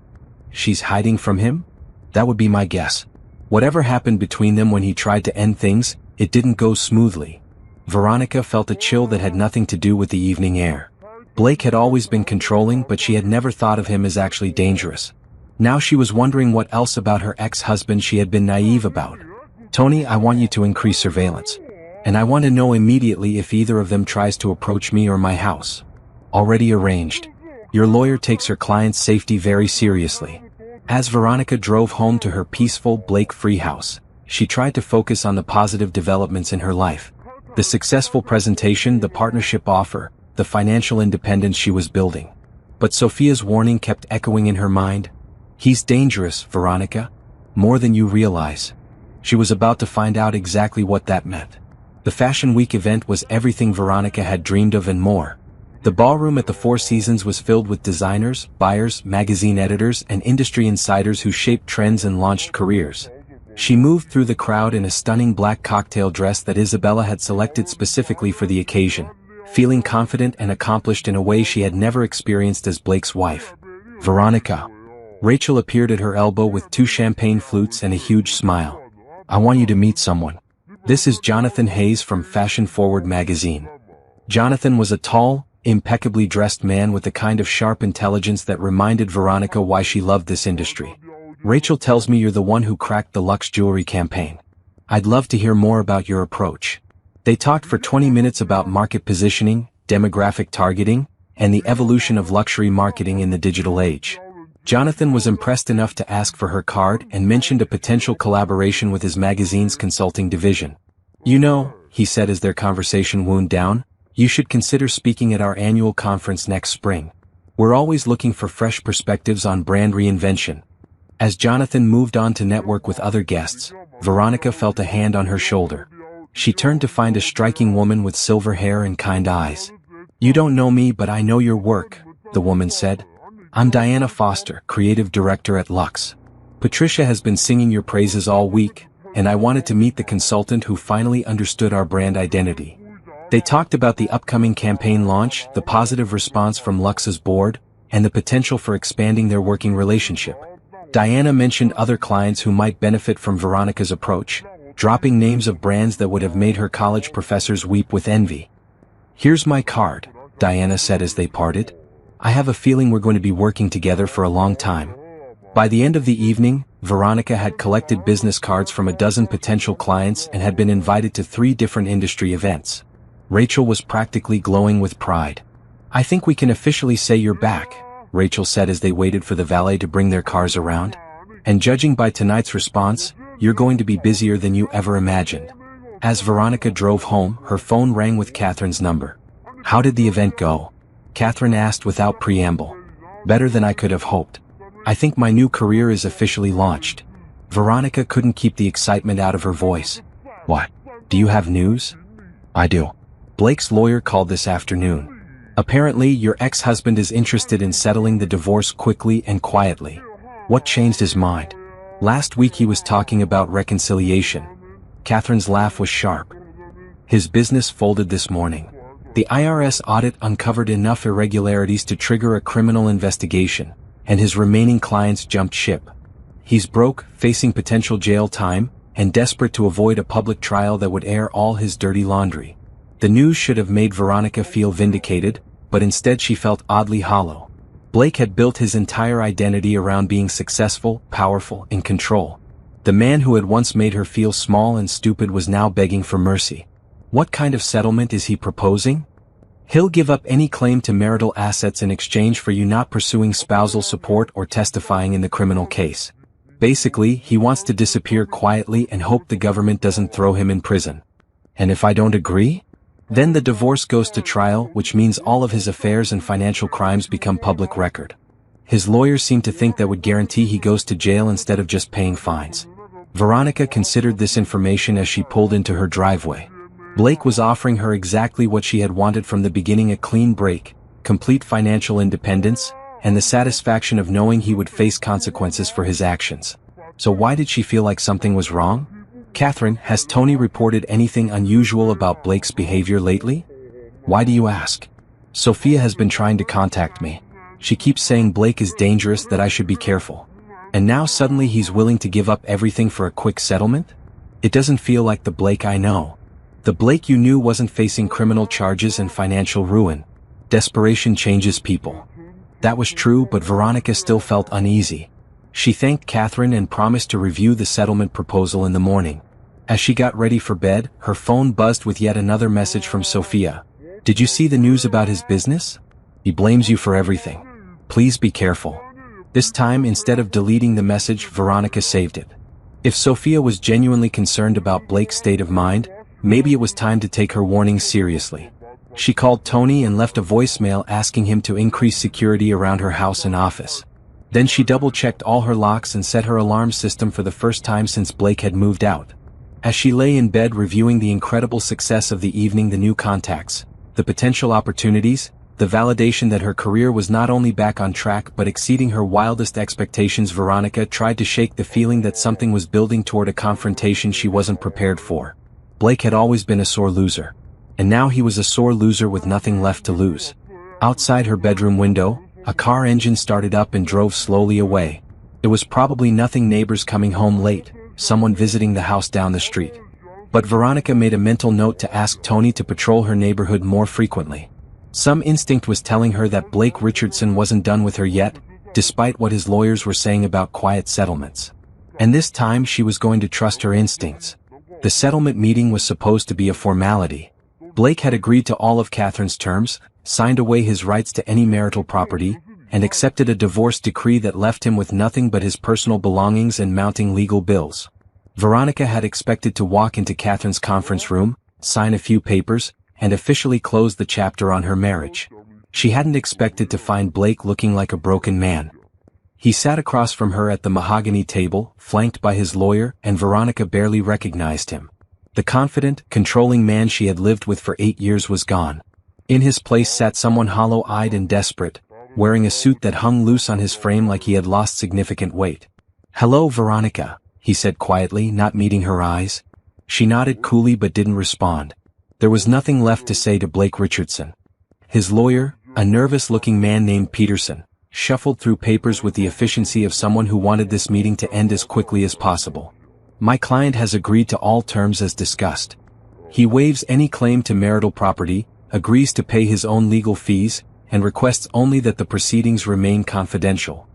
She's hiding from him? That would be my guess. Whatever happened between them when he tried to end things, it didn't go smoothly." Veronica felt a chill that had nothing to do with the evening air. Blake had always been controlling, but she had never thought of him as actually dangerous. Now she was wondering what else about her ex-husband she had been naive about. "Tony, I want you to increase surveillance. And I want to know immediately if either of them tries to approach me or my house." "Already arranged. Your lawyer takes her client's safety very seriously." As Veronica drove home to her peaceful, Blake-free house, she tried to focus on the positive developments in her life. The successful presentation, the partnership offer, the financial independence she was building. But Sophia's warning kept echoing in her mind. "He's dangerous, Veronica. More than you realize." She was about to find out exactly what that meant. The Fashion Week event was everything Veronica had dreamed of and more. The ballroom at the Four Seasons was filled with designers, buyers, magazine editors, and industry insiders who shaped trends and launched careers. She moved through the crowd in a stunning black cocktail dress that Isabella had selected specifically for the occasion, feeling confident and accomplished in a way she had never experienced as Blake's wife. "Veronica." Rachel appeared at her elbow with 2 champagne flutes and a huge smile. "I want you to meet someone. This is Jonathan Hayes from Fashion Forward magazine." Jonathan was a tall, impeccably dressed man with the kind of sharp intelligence that reminded Veronica why she loved this industry. "Rachel tells me you're the one who cracked the Luxe jewelry campaign. I'd love to hear more about your approach." They talked for 20 minutes about market positioning, demographic targeting, and the evolution of luxury marketing in the digital age. Jonathan was impressed enough to ask for her card and mentioned a potential collaboration with his magazine's consulting division. "You know," he said as their conversation wound down, "you should consider speaking at our annual conference next spring. We're always looking for fresh perspectives on brand reinvention." As Jonathan moved on to network with other guests, Veronica felt a hand on her shoulder. She turned to find a striking woman with silver hair and kind eyes. "You don't know me, but I know your work," the woman said. "I'm Diana Foster, creative director at Lux. Patricia has been singing your praises all week, and I wanted to meet the consultant who finally understood our brand identity." They talked about the upcoming campaign launch, the positive response from Lux's board, and the potential for expanding their working relationship. Diana mentioned other clients who might benefit from Veronica's approach, dropping names of brands that would have made her college professors weep with envy. "Here's my card," Diana said as they parted. "I have a feeling we're going to be working together for a long time." By the end of the evening, Veronica had collected business cards from a dozen potential clients and had been invited to 3 different industry events. Rachel was practically glowing with pride. "I think we can officially say you're back," Rachel said as they waited for the valet to bring their cars around. "And judging by tonight's response, you're going to be busier than you ever imagined." As Veronica drove home, her phone rang with Catherine's number. "How did the event go?" Catherine asked without preamble. "Better than I could have hoped. I think my new career is officially launched." Veronica couldn't keep the excitement out of her voice. "What? Do you have news?" "I do. Blake's lawyer called this afternoon. Apparently, your ex-husband is interested in settling the divorce quickly and quietly." "What changed his mind?" "Last week he was talking about reconciliation." Catherine's laugh was sharp. "His business folded this morning. The IRS audit uncovered enough irregularities to trigger a criminal investigation, and his remaining clients jumped ship. He's broke, facing potential jail time, and desperate to avoid a public trial that would air all his dirty laundry." The news should have made Veronica feel vindicated, but instead she felt oddly hollow. Blake had built his entire identity around being successful, powerful, in control. The man who had once made her feel small and stupid was now begging for mercy. What kind of settlement is he proposing? "He'll give up any claim to marital assets in exchange for you not pursuing spousal support or testifying in the criminal case. Basically, he wants to disappear quietly and hope the government doesn't throw him in prison. And if I don't agree? Then the divorce goes to trial, which means all of his affairs and financial crimes become public record. His lawyers seem to think that would guarantee he goes to jail instead of just paying fines." Veronica considered this information as she pulled into her driveway. Blake was offering her exactly what she had wanted from the beginning: a clean break, complete financial independence, and the satisfaction of knowing he would face consequences for his actions. So why did she feel like something was wrong? "Catherine, has Tony reported anything unusual about Blake's behavior lately?" "Why do you ask?" "Sophia has been trying to contact me. She keeps saying Blake is dangerous, that I should be careful. And now suddenly he's willing to give up everything for a quick settlement? It doesn't feel like the Blake I know. The Blake you knew wasn't facing criminal charges and financial ruin. Desperation changes people." That was true, but Veronica still felt uneasy. She thanked Catherine and promised to review the settlement proposal in the morning. As she got ready for bed, her phone buzzed with yet another message from Sophia. "Did you see the news about his business? He blames you for everything. Please be careful." This time, instead of deleting the message, Veronica saved it. If Sophia was genuinely concerned about Blake's state of mind, maybe it was time to take her warnings seriously. She called Tony and left a voicemail asking him to increase security around her house and office. Then she double-checked all her locks and set her alarm system for the first time since Blake had moved out. As she lay in bed reviewing the incredible success of the evening, the new contacts, the potential opportunities, the validation that her career was not only back on track but exceeding her wildest expectations, Veronica tried to shake the feeling that something was building toward a confrontation she wasn't prepared for. Blake had always been a sore loser. And now he was a sore loser with nothing left to lose. Outside her bedroom window, a car engine started up and drove slowly away. It was probably nothing, neighbors coming home late, someone visiting the house down the street. But Veronica made a mental note to ask Tony to patrol her neighborhood more frequently. Some instinct was telling her that Blake Richardson wasn't done with her yet, despite what his lawyers were saying about quiet settlements. And this time she was going to trust her instincts. The settlement meeting was supposed to be a formality. Blake had agreed to all of Catherine's terms, signed away his rights to any marital property, and accepted a divorce decree that left him with nothing but his personal belongings and mounting legal bills. Veronica had expected to walk into Catherine's conference room, sign a few papers, and officially close the chapter on her marriage. She hadn't expected to find Blake looking like a broken man. He sat across from her at the mahogany table, flanked by his lawyer, and Veronica barely recognized him. The confident, controlling man she had lived with for 8 years was gone. In his place sat someone hollow-eyed and desperate, wearing a suit that hung loose on his frame like he had lost significant weight. "Hello, Veronica," he said quietly, not meeting her eyes. She nodded coolly but didn't respond. There was nothing left to say to Blake Richardson. His lawyer, a nervous-looking man named Peterson, shuffled through papers with the efficiency of someone who wanted this meeting to end as quickly as possible. "My client has agreed to all terms as discussed. He waives any claim to marital property, agrees to pay his own legal fees, and requests only that the proceedings remain confidential."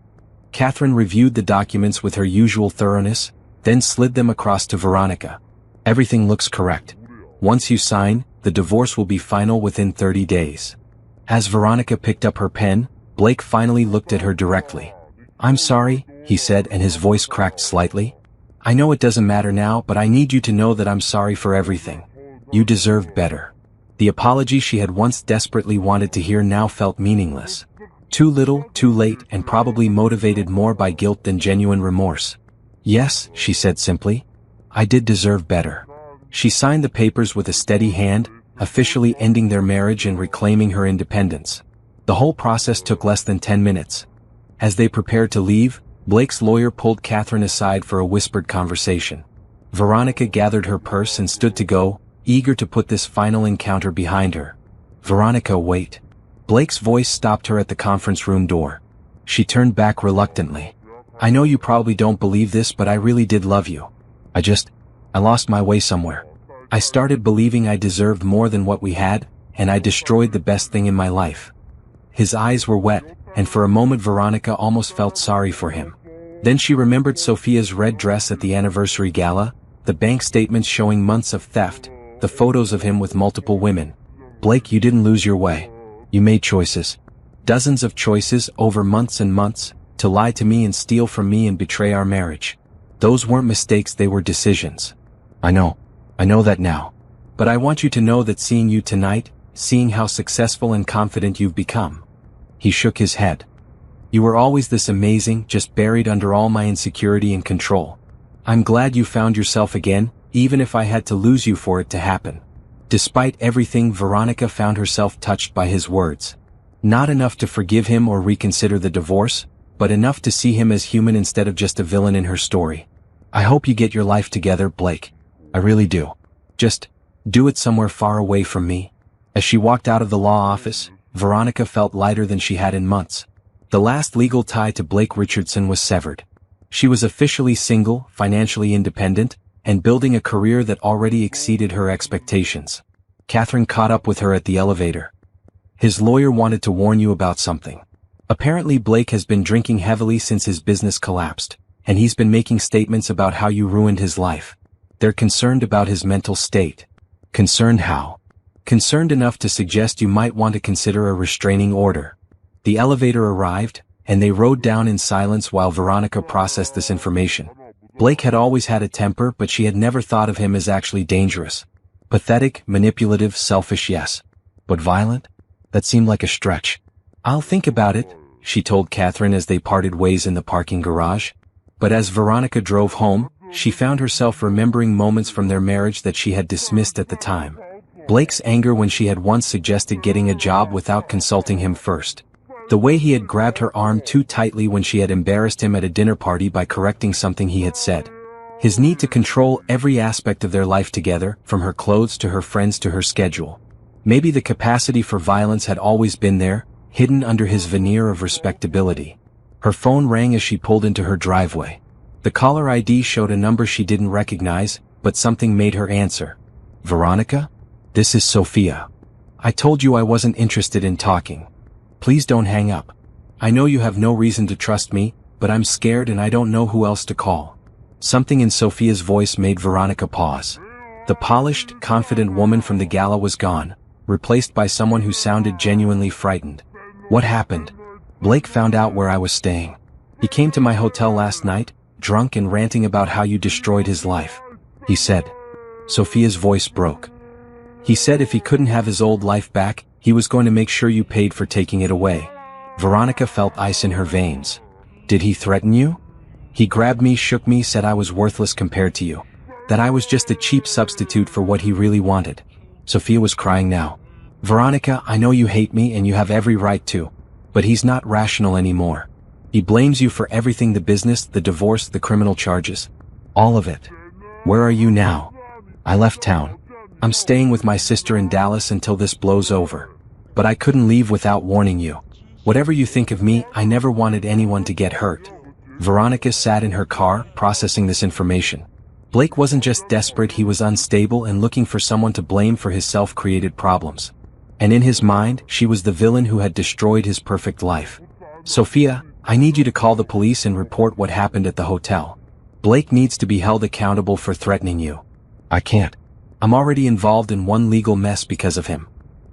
Catherine reviewed the documents with her usual thoroughness, then slid them across to Veronica. "Everything looks correct. Once you sign, the divorce will be final within 30 days. As Veronica picked up her pen, Blake finally looked at her directly. "I'm sorry," he said, and his voice cracked slightly. "I know it doesn't matter now, but I need you to know that I'm sorry for everything. You deserved better." The apology she had once desperately wanted to hear now felt meaningless. Too little, too late, and probably motivated more by guilt than genuine remorse. "Yes," she said simply. "I did deserve better." She signed the papers with a steady hand, officially ending their marriage and reclaiming her independence. The whole process took less than 10 minutes. As they prepared to leave, Blake's lawyer pulled Catherine aside for a whispered conversation. Veronica gathered her purse and stood to go, eager to put this final encounter behind her. "Veronica, wait." Blake's voice stopped her at the conference room door. She turned back reluctantly. "I know you probably don't believe this, but I really did love you. I lost my way somewhere. I started believing I deserved more than what we had, and I destroyed the best thing in my life." His eyes were wet, and for a moment Veronica almost felt sorry for him. Then she remembered Sophia's red dress at the anniversary gala, the bank statements showing months of theft, the photos of him with multiple women. "Blake, you didn't lose your way. You made choices. Dozens of choices over months and months, to lie to me and steal from me and betray our marriage. Those weren't mistakes, they were decisions. I know that now. But I want you to know that seeing you tonight, seeing how successful and confident you've become." He shook his head. "You were always this amazing, just buried under all my insecurity and control. I'm glad you found yourself again, even if I had to lose you for it to happen." Despite everything, Veronica found herself touched by his words. Not enough to forgive him or reconsider the divorce, but enough to see him as human instead of just a villain in her story. "I hope you get your life together, Blake. I really do. Just do it somewhere far away from me." As she walked out of the law office, Veronica felt lighter than she had in months. The last legal tie to Blake Richardson was severed. She was officially single, financially independent, and building a career that already exceeded her expectations. Catherine caught up with her at the elevator. "His lawyer wanted to warn you about something. Apparently Blake has been drinking heavily since his business collapsed, and he's been making statements about how you ruined his life. They're concerned about his mental state." "Concerned how?" "Concerned enough to suggest you might want to consider a restraining order." The elevator arrived, and they rode down in silence while Veronica processed this information. Blake had always had a temper, but she had never thought of him as actually dangerous. Pathetic, manipulative, selfish, yes. But violent? That seemed like a stretch. "I'll think about it," she told Catherine as they parted ways in the parking garage. But as Veronica drove home, she found herself remembering moments from their marriage that she had dismissed at the time. Blake's anger when she had once suggested getting a job without consulting him first. The way he had grabbed her arm too tightly when she had embarrassed him at a dinner party by correcting something he had said. His need to control every aspect of their life together, from her clothes to her friends to her schedule. Maybe the capacity for violence had always been there, hidden under his veneer of respectability. Her phone rang as she pulled into her driveway. The caller ID showed a number she didn't recognize, but something made her answer. "Veronica? This is Sophia. I told you I wasn't interested in talking. Please don't hang up. I know you have no reason to trust me, but I'm scared and I don't know who else to call." Something in Sophia's voice made Veronica pause. The polished, confident woman from the gala was gone, replaced by someone who sounded genuinely frightened. What happened? Blake found out where I was staying. He came to my hotel last night, drunk and ranting about how you destroyed his life. He said. Sophia's voice broke. He said if he couldn't have his old life back, he was going to make sure you paid for taking it away. Veronica felt ice in her veins. Did he threaten you? He grabbed me, shook me, said I was worthless compared to you. That I was just a cheap substitute for what he really wanted. Sophia was crying now. Veronica, I know you hate me and you have every right to. But he's not rational anymore. He blames you for everything, the business, the divorce, the criminal charges. All of it. Where are you now? I left town. I'm staying with my sister in Dallas until this blows over. But I couldn't leave without warning you. Whatever you think of me, I never wanted anyone to get hurt. Veronica sat in her car, processing this information. Blake wasn't just desperate, he was unstable and looking for someone to blame for his self-created problems. And in his mind, she was the villain who had destroyed his perfect life. Sophia, I need you to call the police and report what happened at the hotel. Blake needs to be held accountable for threatening you. I can't. I'm already involved in one legal mess because of him.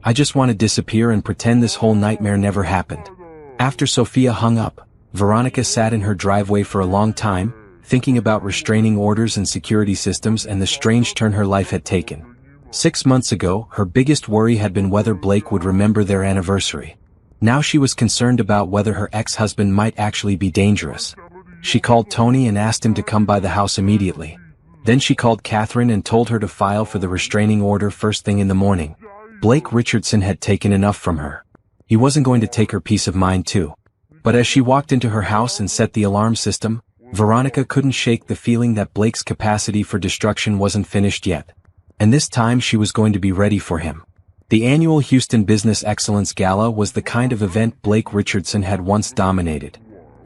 I just want to disappear and pretend this whole nightmare never happened. After Sophia hung up, Veronica sat in her driveway for a long time, thinking about restraining orders and security systems and the strange turn her life had taken. 6 months ago, her biggest worry had been whether Blake would remember their anniversary. Now she was concerned about whether her ex-husband might actually be dangerous. She called Tony and asked him to come by the house immediately. Then she called Catherine and told her to file for the restraining order first thing in the morning. Blake Richardson had taken enough from her. He wasn't going to take her peace of mind too. But as she walked into her house and set the alarm system, Veronica couldn't shake the feeling that Blake's capacity for destruction wasn't finished yet. And this time she was going to be ready for him. The annual Houston Business Excellence Gala was the kind of event Blake Richardson had once dominated.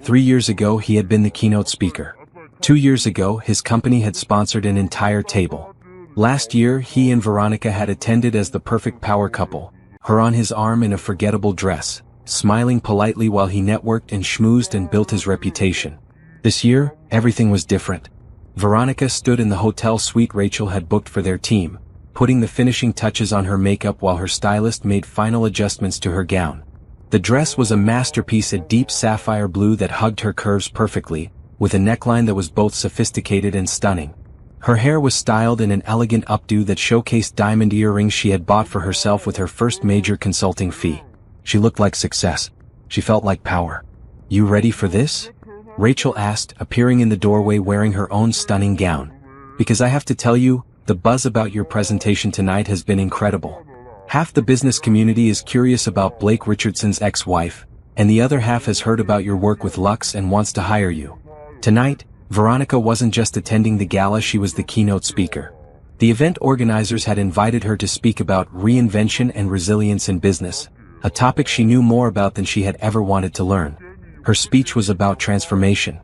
3 years ago he had been the keynote speaker. 2 years ago, his company had sponsored an entire table. Last year, he and Veronica had attended as the perfect power couple, her on his arm in a forgettable dress, smiling politely while he networked and schmoozed and built his reputation. This year, everything was different. Veronica stood in the hotel suite Rachel had booked for their team, putting the finishing touches on her makeup while her stylist made final adjustments to her gown. The dress was a masterpiece, a deep sapphire blue that hugged her curves perfectly, with a neckline that was both sophisticated and stunning. Her hair was styled in an elegant updo that showcased diamond earrings she had bought for herself with her first major consulting fee. She looked like success. She felt like power. You ready for this? Rachel asked, appearing in the doorway wearing her own stunning gown. Because I have to tell you, the buzz about your presentation tonight has been incredible. Half the business community is curious about Blake Richardson's ex-wife, and the other half has heard about your work with Lux and wants to hire you. Tonight, Veronica wasn't just attending the gala, she was the keynote speaker. The event organizers had invited her to speak about reinvention and resilience in business, a topic she knew more about than she had ever wanted to learn. Her speech was about transformation,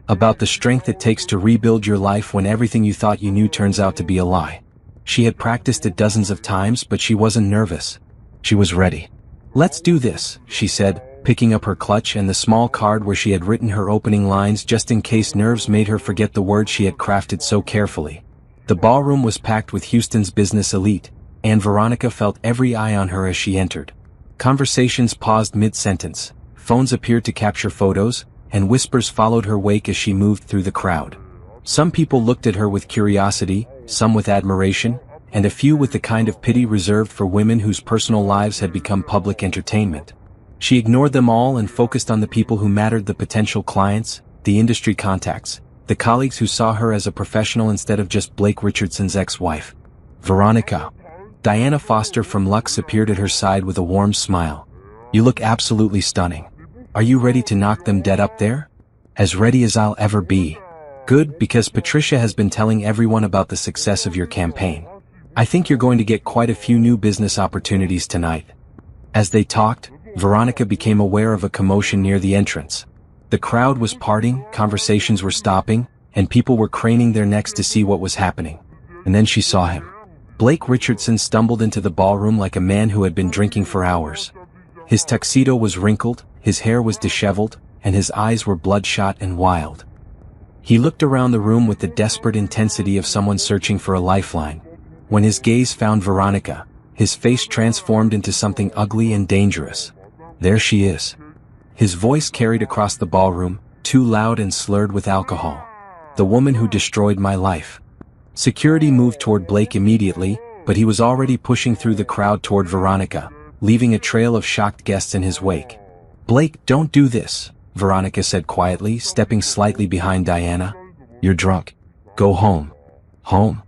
about the strength it takes to rebuild your life when everything you thought you knew turns out to be a lie. She had practiced it dozens of times, but she wasn't nervous. She was ready. Let's do this, she said, picking up her clutch and the small card where she had written her opening lines just in case nerves made her forget the words she had crafted so carefully. The ballroom was packed with Houston's business elite, and Veronica felt every eye on her as she entered. Conversations paused mid-sentence, phones appeared to capture photos, and whispers followed her wake as she moved through the crowd. Some people looked at her with curiosity, some with admiration, and a few with the kind of pity reserved for women whose personal lives had become public entertainment. She ignored them all and focused on the people who mattered, the potential clients, the industry contacts, the colleagues who saw her as a professional instead of just Blake Richardson's ex-wife. Veronica. Diana Foster from Lux appeared at her side with a warm smile. You look absolutely stunning. Are you ready to knock them dead up there? As ready as I'll ever be. Good, because Patricia has been telling everyone about the success of your campaign. I think you're going to get quite a few new business opportunities tonight. As they talked, Veronica became aware of a commotion near the entrance. The crowd was parting, conversations were stopping, and people were craning their necks to see what was happening. And then she saw him. Blake Richardson stumbled into the ballroom like a man who had been drinking for hours. His tuxedo was wrinkled, his hair was disheveled, and his eyes were bloodshot and wild. He looked around the room with the desperate intensity of someone searching for a lifeline. When his gaze found Veronica, his face transformed into something ugly and dangerous. There she is. His voice carried across the ballroom, too loud and slurred with alcohol. The woman who destroyed my life. Security moved toward Blake immediately, but he was already pushing through the crowd toward Veronica, leaving a trail of shocked guests in his wake. "Blake, don't do this," Veronica said quietly, stepping slightly behind Diana. "You're drunk. Go home." "Home?"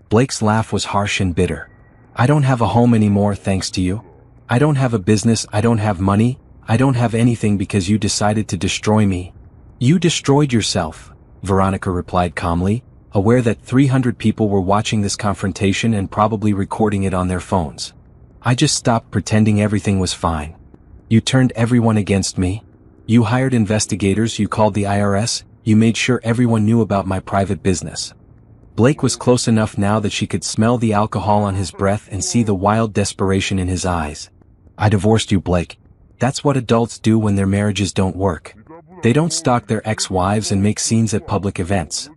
Blake's laugh was harsh and bitter. "I don't have a home anymore thanks to you. I don't have a business, I don't have money, I don't have anything because you decided to destroy me." "You destroyed yourself," Veronica replied calmly, aware that 300 people were watching this confrontation and probably recording it on their phones. "I just stopped pretending everything was fine. You turned everyone against me. You hired investigators, you called the IRS, you made sure everyone knew about my private business." Blake was close enough now that she could smell the alcohol on his breath and see the wild desperation in his eyes. "I divorced you, Blake. That's what adults do when their marriages don't work. They don't stalk their ex-wives and make scenes at public events."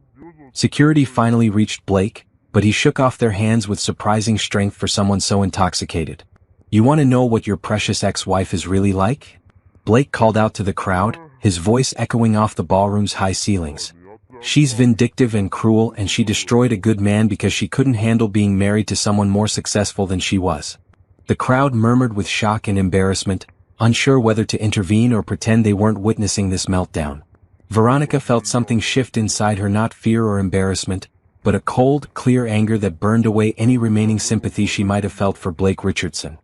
Security finally reached Blake, but he shook off their hands with surprising strength for someone so intoxicated. "You want to know what your precious ex-wife is really like?" Blake called out to the crowd, his voice echoing off the ballroom's high ceilings. "She's vindictive and cruel, and she destroyed a good man because she couldn't handle being married to someone more successful than she was." The crowd murmured with shock and embarrassment, unsure whether to intervene or pretend they weren't witnessing this meltdown. Veronica felt something shift inside her, not fear or embarrassment, but a cold, clear anger that burned away any remaining sympathy she might have felt for Blake Richardson.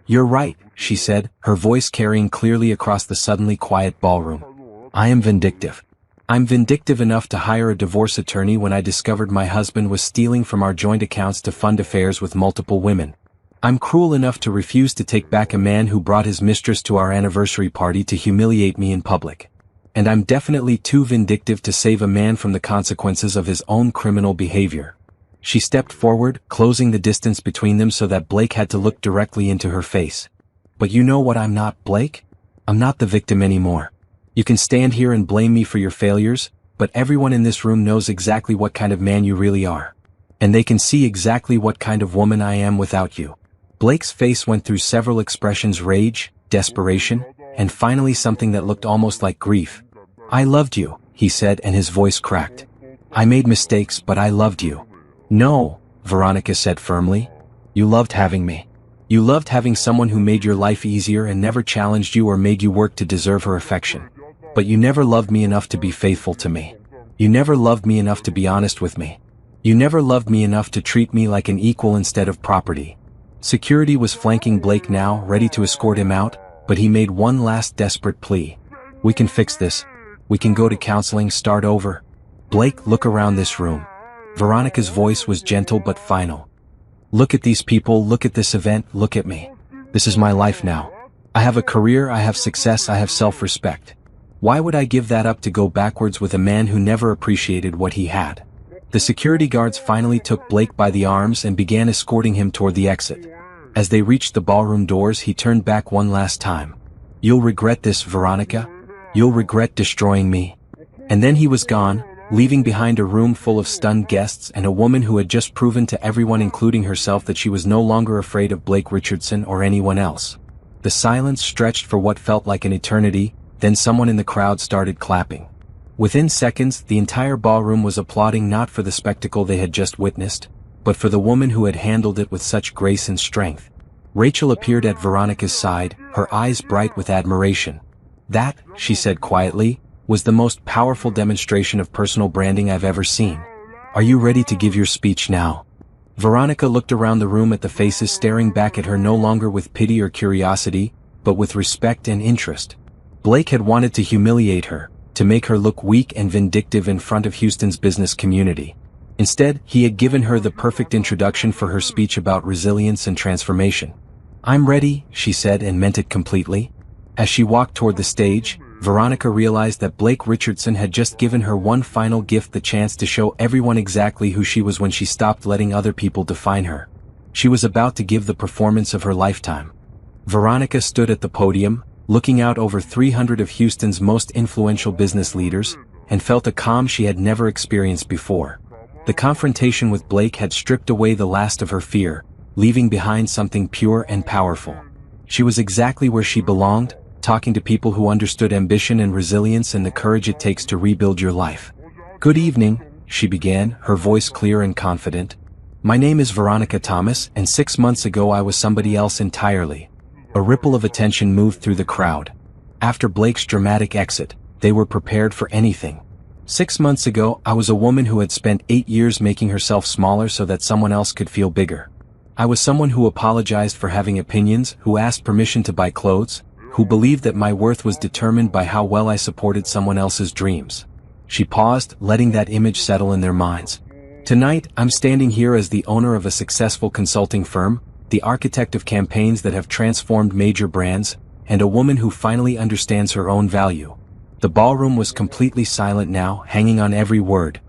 "You're right," she said, her voice carrying clearly across the suddenly quiet ballroom. "I am vindictive. I'm vindictive enough to hire a divorce attorney when I discovered my husband was stealing from our joint accounts to fund affairs with multiple women. I'm cruel enough to refuse to take back a man who brought his mistress to our anniversary party to humiliate me in public. And I'm definitely too vindictive to save a man from the consequences of his own criminal behavior." She stepped forward, closing the distance between them so that Blake had to look directly into her face. "But you know what I'm not, Blake? I'm not the victim anymore. You can stand here and blame me for your failures, but everyone in this room knows exactly what kind of man you really are. And they can see exactly what kind of woman I am without you." Blake's face went through several expressions: rage, desperation, and finally something that looked almost like grief. "I loved you," he said, and his voice cracked. "I made mistakes, but I loved you." "No," Veronica said firmly. "You loved having me. You loved having someone who made your life easier and never challenged you or made you work to deserve her affection. But you never loved me enough to be faithful to me. You never loved me enough to be honest with me. You never loved me enough to treat me like an equal instead of property." Security was flanking Blake now, ready to escort him out, but he made one last desperate plea. "We can fix this. We can go to counseling, start over." "Blake, look around this room." Veronica's voice was gentle but final. "Look at these people, look at this event, look at me. This is my life now. I have a career, I have success, I have self-respect. Why would I give that up to go backwards with a man who never appreciated what he had?" The security guards finally took Blake by the arms and began escorting him toward the exit. As they reached the ballroom doors, he turned back one last time. "You'll regret this, Veronica. You'll regret destroying me." And then he was gone, leaving behind a room full of stunned guests and a woman who had just proven to everyone, including herself, that she was no longer afraid of Blake Richardson or anyone else. The silence stretched for what felt like an eternity, then someone in the crowd started clapping. Within seconds, the entire ballroom was applauding, not for the spectacle they had just witnessed, but for the woman who had handled it with such grace and strength. Rachel appeared at Veronica's side, her eyes bright with admiration. "That," she said quietly, "was the most powerful demonstration of personal branding I've ever seen. Are you ready to give your speech now?" Veronica looked around the room at the faces staring back at her, no longer with pity or curiosity, but with respect and interest. Blake had wanted to humiliate her, to make her look weak and vindictive in front of Houston's business community. Instead, he had given her the perfect introduction for her speech about resilience and transformation. "I'm ready," she said, and meant it completely. As she walked toward the stage, Veronica realized that Blake Richardson had just given her one final gift, the chance to show everyone exactly who she was when she stopped letting other people define her. She was about to give the performance of her lifetime. Veronica stood at the podium, looking out over 300 of Houston's most influential business leaders, and felt a calm she had never experienced before. The confrontation with Blake had stripped away the last of her fear, leaving behind something pure and powerful. She was exactly where she belonged, talking to people who understood ambition and resilience and the courage it takes to rebuild your life. "Good evening," she began, her voice clear and confident. "My name is Veronica Thomas, and 6 months ago I was somebody else entirely." A ripple of attention moved through the crowd. After Blake's dramatic exit, they were prepared for anything. 6 months ago, I was a woman who had spent 8 years making herself smaller so that someone else could feel bigger. I was someone who apologized for having opinions, who asked permission to buy clothes, who believed that my worth was determined by how well I supported someone else's dreams. She paused, letting that image settle in their minds. Tonight, I'm standing here as the owner of a successful consulting firm, the architect of campaigns that have transformed major brands, and a woman who finally understands her own value. The ballroom was completely silent now, hanging on every word.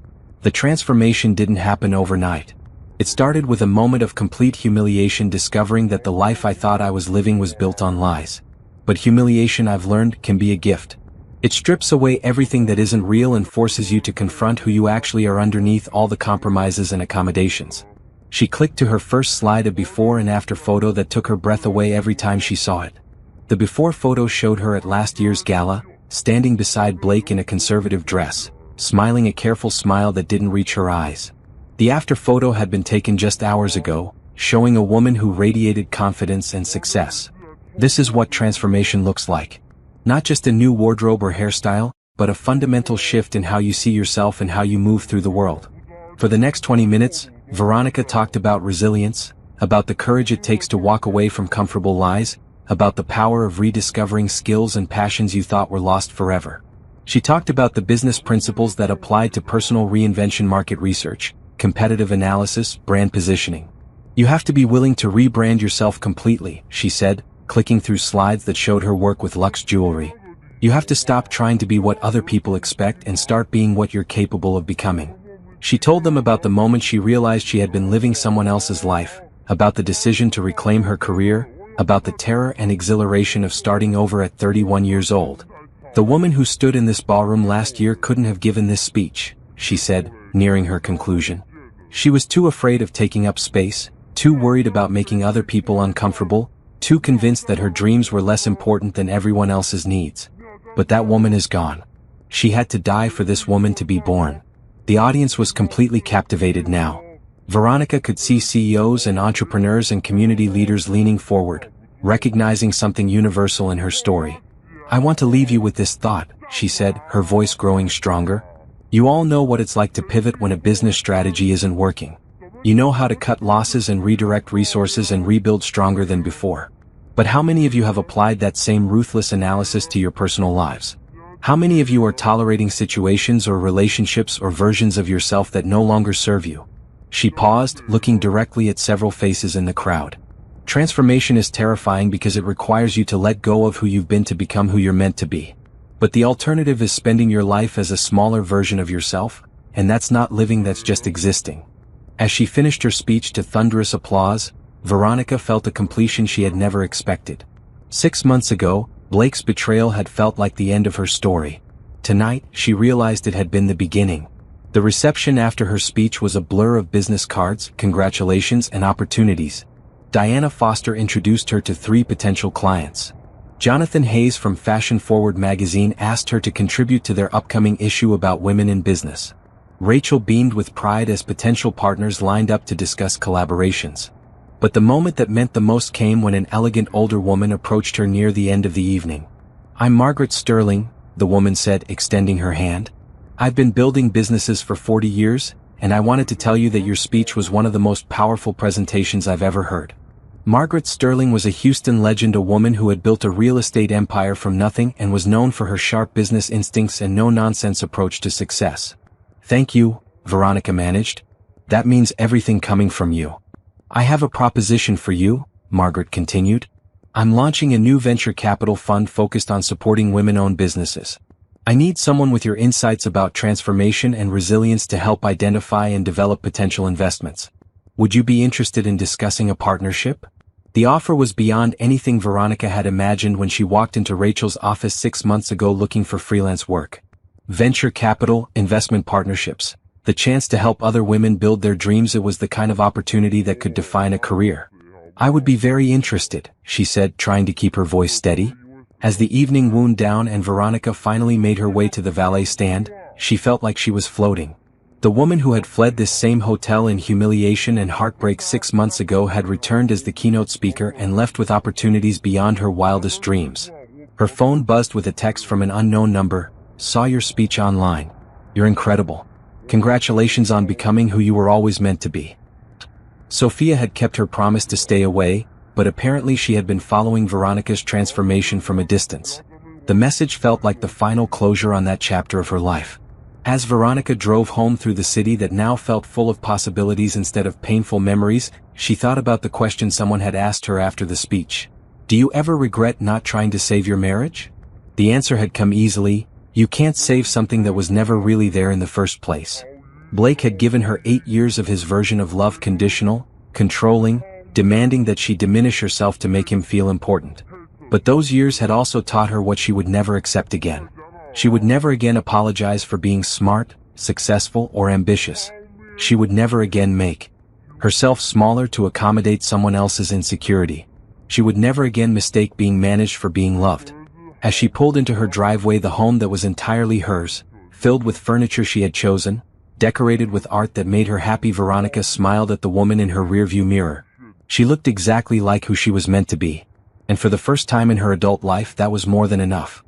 The transformation didn't happen overnight. It started with a moment of complete humiliation, discovering that the life I thought I was living was built on lies. But humiliation, I've learned, can be a gift. It strips away everything that isn't real and forces you to confront who you actually are underneath all the compromises and accommodations. She clicked to her first slide, a before and after photo that took her breath away every time she saw it. The before photo showed her at last year's gala, standing beside Blake in a conservative dress, smiling a careful smile that didn't reach her eyes. The after photo had been taken just hours ago, showing a woman who radiated confidence and success. This is what transformation looks like. Not just a new wardrobe or hairstyle, but a fundamental shift in how you see yourself and how you move through the world. For the next 20 minutes, Veronica talked about resilience, about the courage it takes to walk away from comfortable lies, about the power of rediscovering skills and passions you thought were lost forever. She talked about the business principles that applied to personal reinvention, market research, competitive analysis, brand positioning. "You have to be willing to rebrand yourself completely," she said, clicking through slides that showed her work with luxe jewelry. "You have to stop trying to be what other people expect and start being what you're capable of becoming." She told them about the moment she realized she had been living someone else's life, about the decision to reclaim her career, about the terror and exhilaration of starting over at 31 years old. "The woman who stood in this ballroom last year couldn't have given this speech," she said, nearing her conclusion. She was too afraid of taking up space, too worried about making other people uncomfortable, too convinced that her dreams were less important than everyone else's needs. But that woman is gone. She had to die for this woman to be born. The audience was completely captivated now. Veronica could see CEOs and entrepreneurs and community leaders leaning forward, recognizing something universal in her story. "I want to leave you with this thought," she said, her voice growing stronger. "You all know what it's like to pivot when a business strategy isn't working. You know how to cut losses and redirect resources and rebuild stronger than before. But how many of you have applied that same ruthless analysis to your personal lives? How many of you are tolerating situations or relationships or versions of yourself that no longer serve you?" She paused, looking directly at several faces in the crowd. Transformation is terrifying because it requires you to let go of who you've been to become who you're meant to be. But the alternative is spending your life as a smaller version of yourself, and that's not living, that's just existing. As she finished her speech to thunderous applause, Veronica felt a completion she had never expected. 6 months ago, Blake's betrayal had felt like the end of her story. Tonight, she realized it had been the beginning. The reception after her speech was a blur of business cards, congratulations, and opportunities. Diana Foster introduced her to 3 potential clients. Jonathan Hayes from Fashion Forward magazine asked her to contribute to their upcoming issue about women in business. Rachel beamed with pride as potential partners lined up to discuss collaborations. But the moment that meant the most came when an elegant older woman approached her near the end of the evening. "I'm Margaret Sterling," the woman said, extending her hand. "I've been building businesses for 40 years, and I wanted to tell you that your speech was one of the most powerful presentations I've ever heard." Margaret Sterling was a Houston legend, a woman who had built a real estate empire from nothing and was known for her sharp business instincts and no-nonsense approach to success. "Thank you," Veronica managed. "That means everything coming from you." "I have a proposition for you," Margaret continued. "I'm launching a new venture capital fund focused on supporting women-owned businesses. I need someone with your insights about transformation and resilience to help identify and develop potential investments. Would you be interested in discussing a partnership?" The offer was beyond anything Veronica had imagined when she walked into Rachel's office 6 months ago looking for freelance work. Venture capital, investment partnerships. The chance to help other women build their dreams, it was the kind of opportunity that could define a career. I would be very interested, she said, trying to keep her voice steady. As the evening wound down and Veronica finally made her way to the valet stand, she felt like she was floating. The woman who had fled this same hotel in humiliation and heartbreak 6 months ago had returned as the keynote speaker and left with opportunities beyond her wildest dreams. Her phone buzzed with a text from an unknown number. "Saw your speech online. You're incredible. Congratulations on becoming who you were always meant to be." Sophia had kept her promise to stay away, but apparently she had been following Veronica's transformation from a distance. The message felt like the final closure on that chapter of her life. As Veronica drove home through the city that now felt full of possibilities instead of painful memories, she thought about the question someone had asked her after the speech. "Do you ever regret not trying to save your marriage?" The answer had come easily: you can't save something that was never really there in the first place. Blake had given her 8 years of his version of love, conditional, controlling, demanding that she diminish herself to make him feel important. But those years had also taught her what she would never accept again. She would never again apologize for being smart, successful, or ambitious. She would never again make herself smaller to accommodate someone else's insecurity. She would never again mistake being managed for being loved. As she pulled into her driveway, the home that was entirely hers, filled with furniture she had chosen, decorated with art that made her happy, Veronica smiled at the woman in her rearview mirror. She looked exactly like who she was meant to be. And for the first time in her adult life, that was more than enough.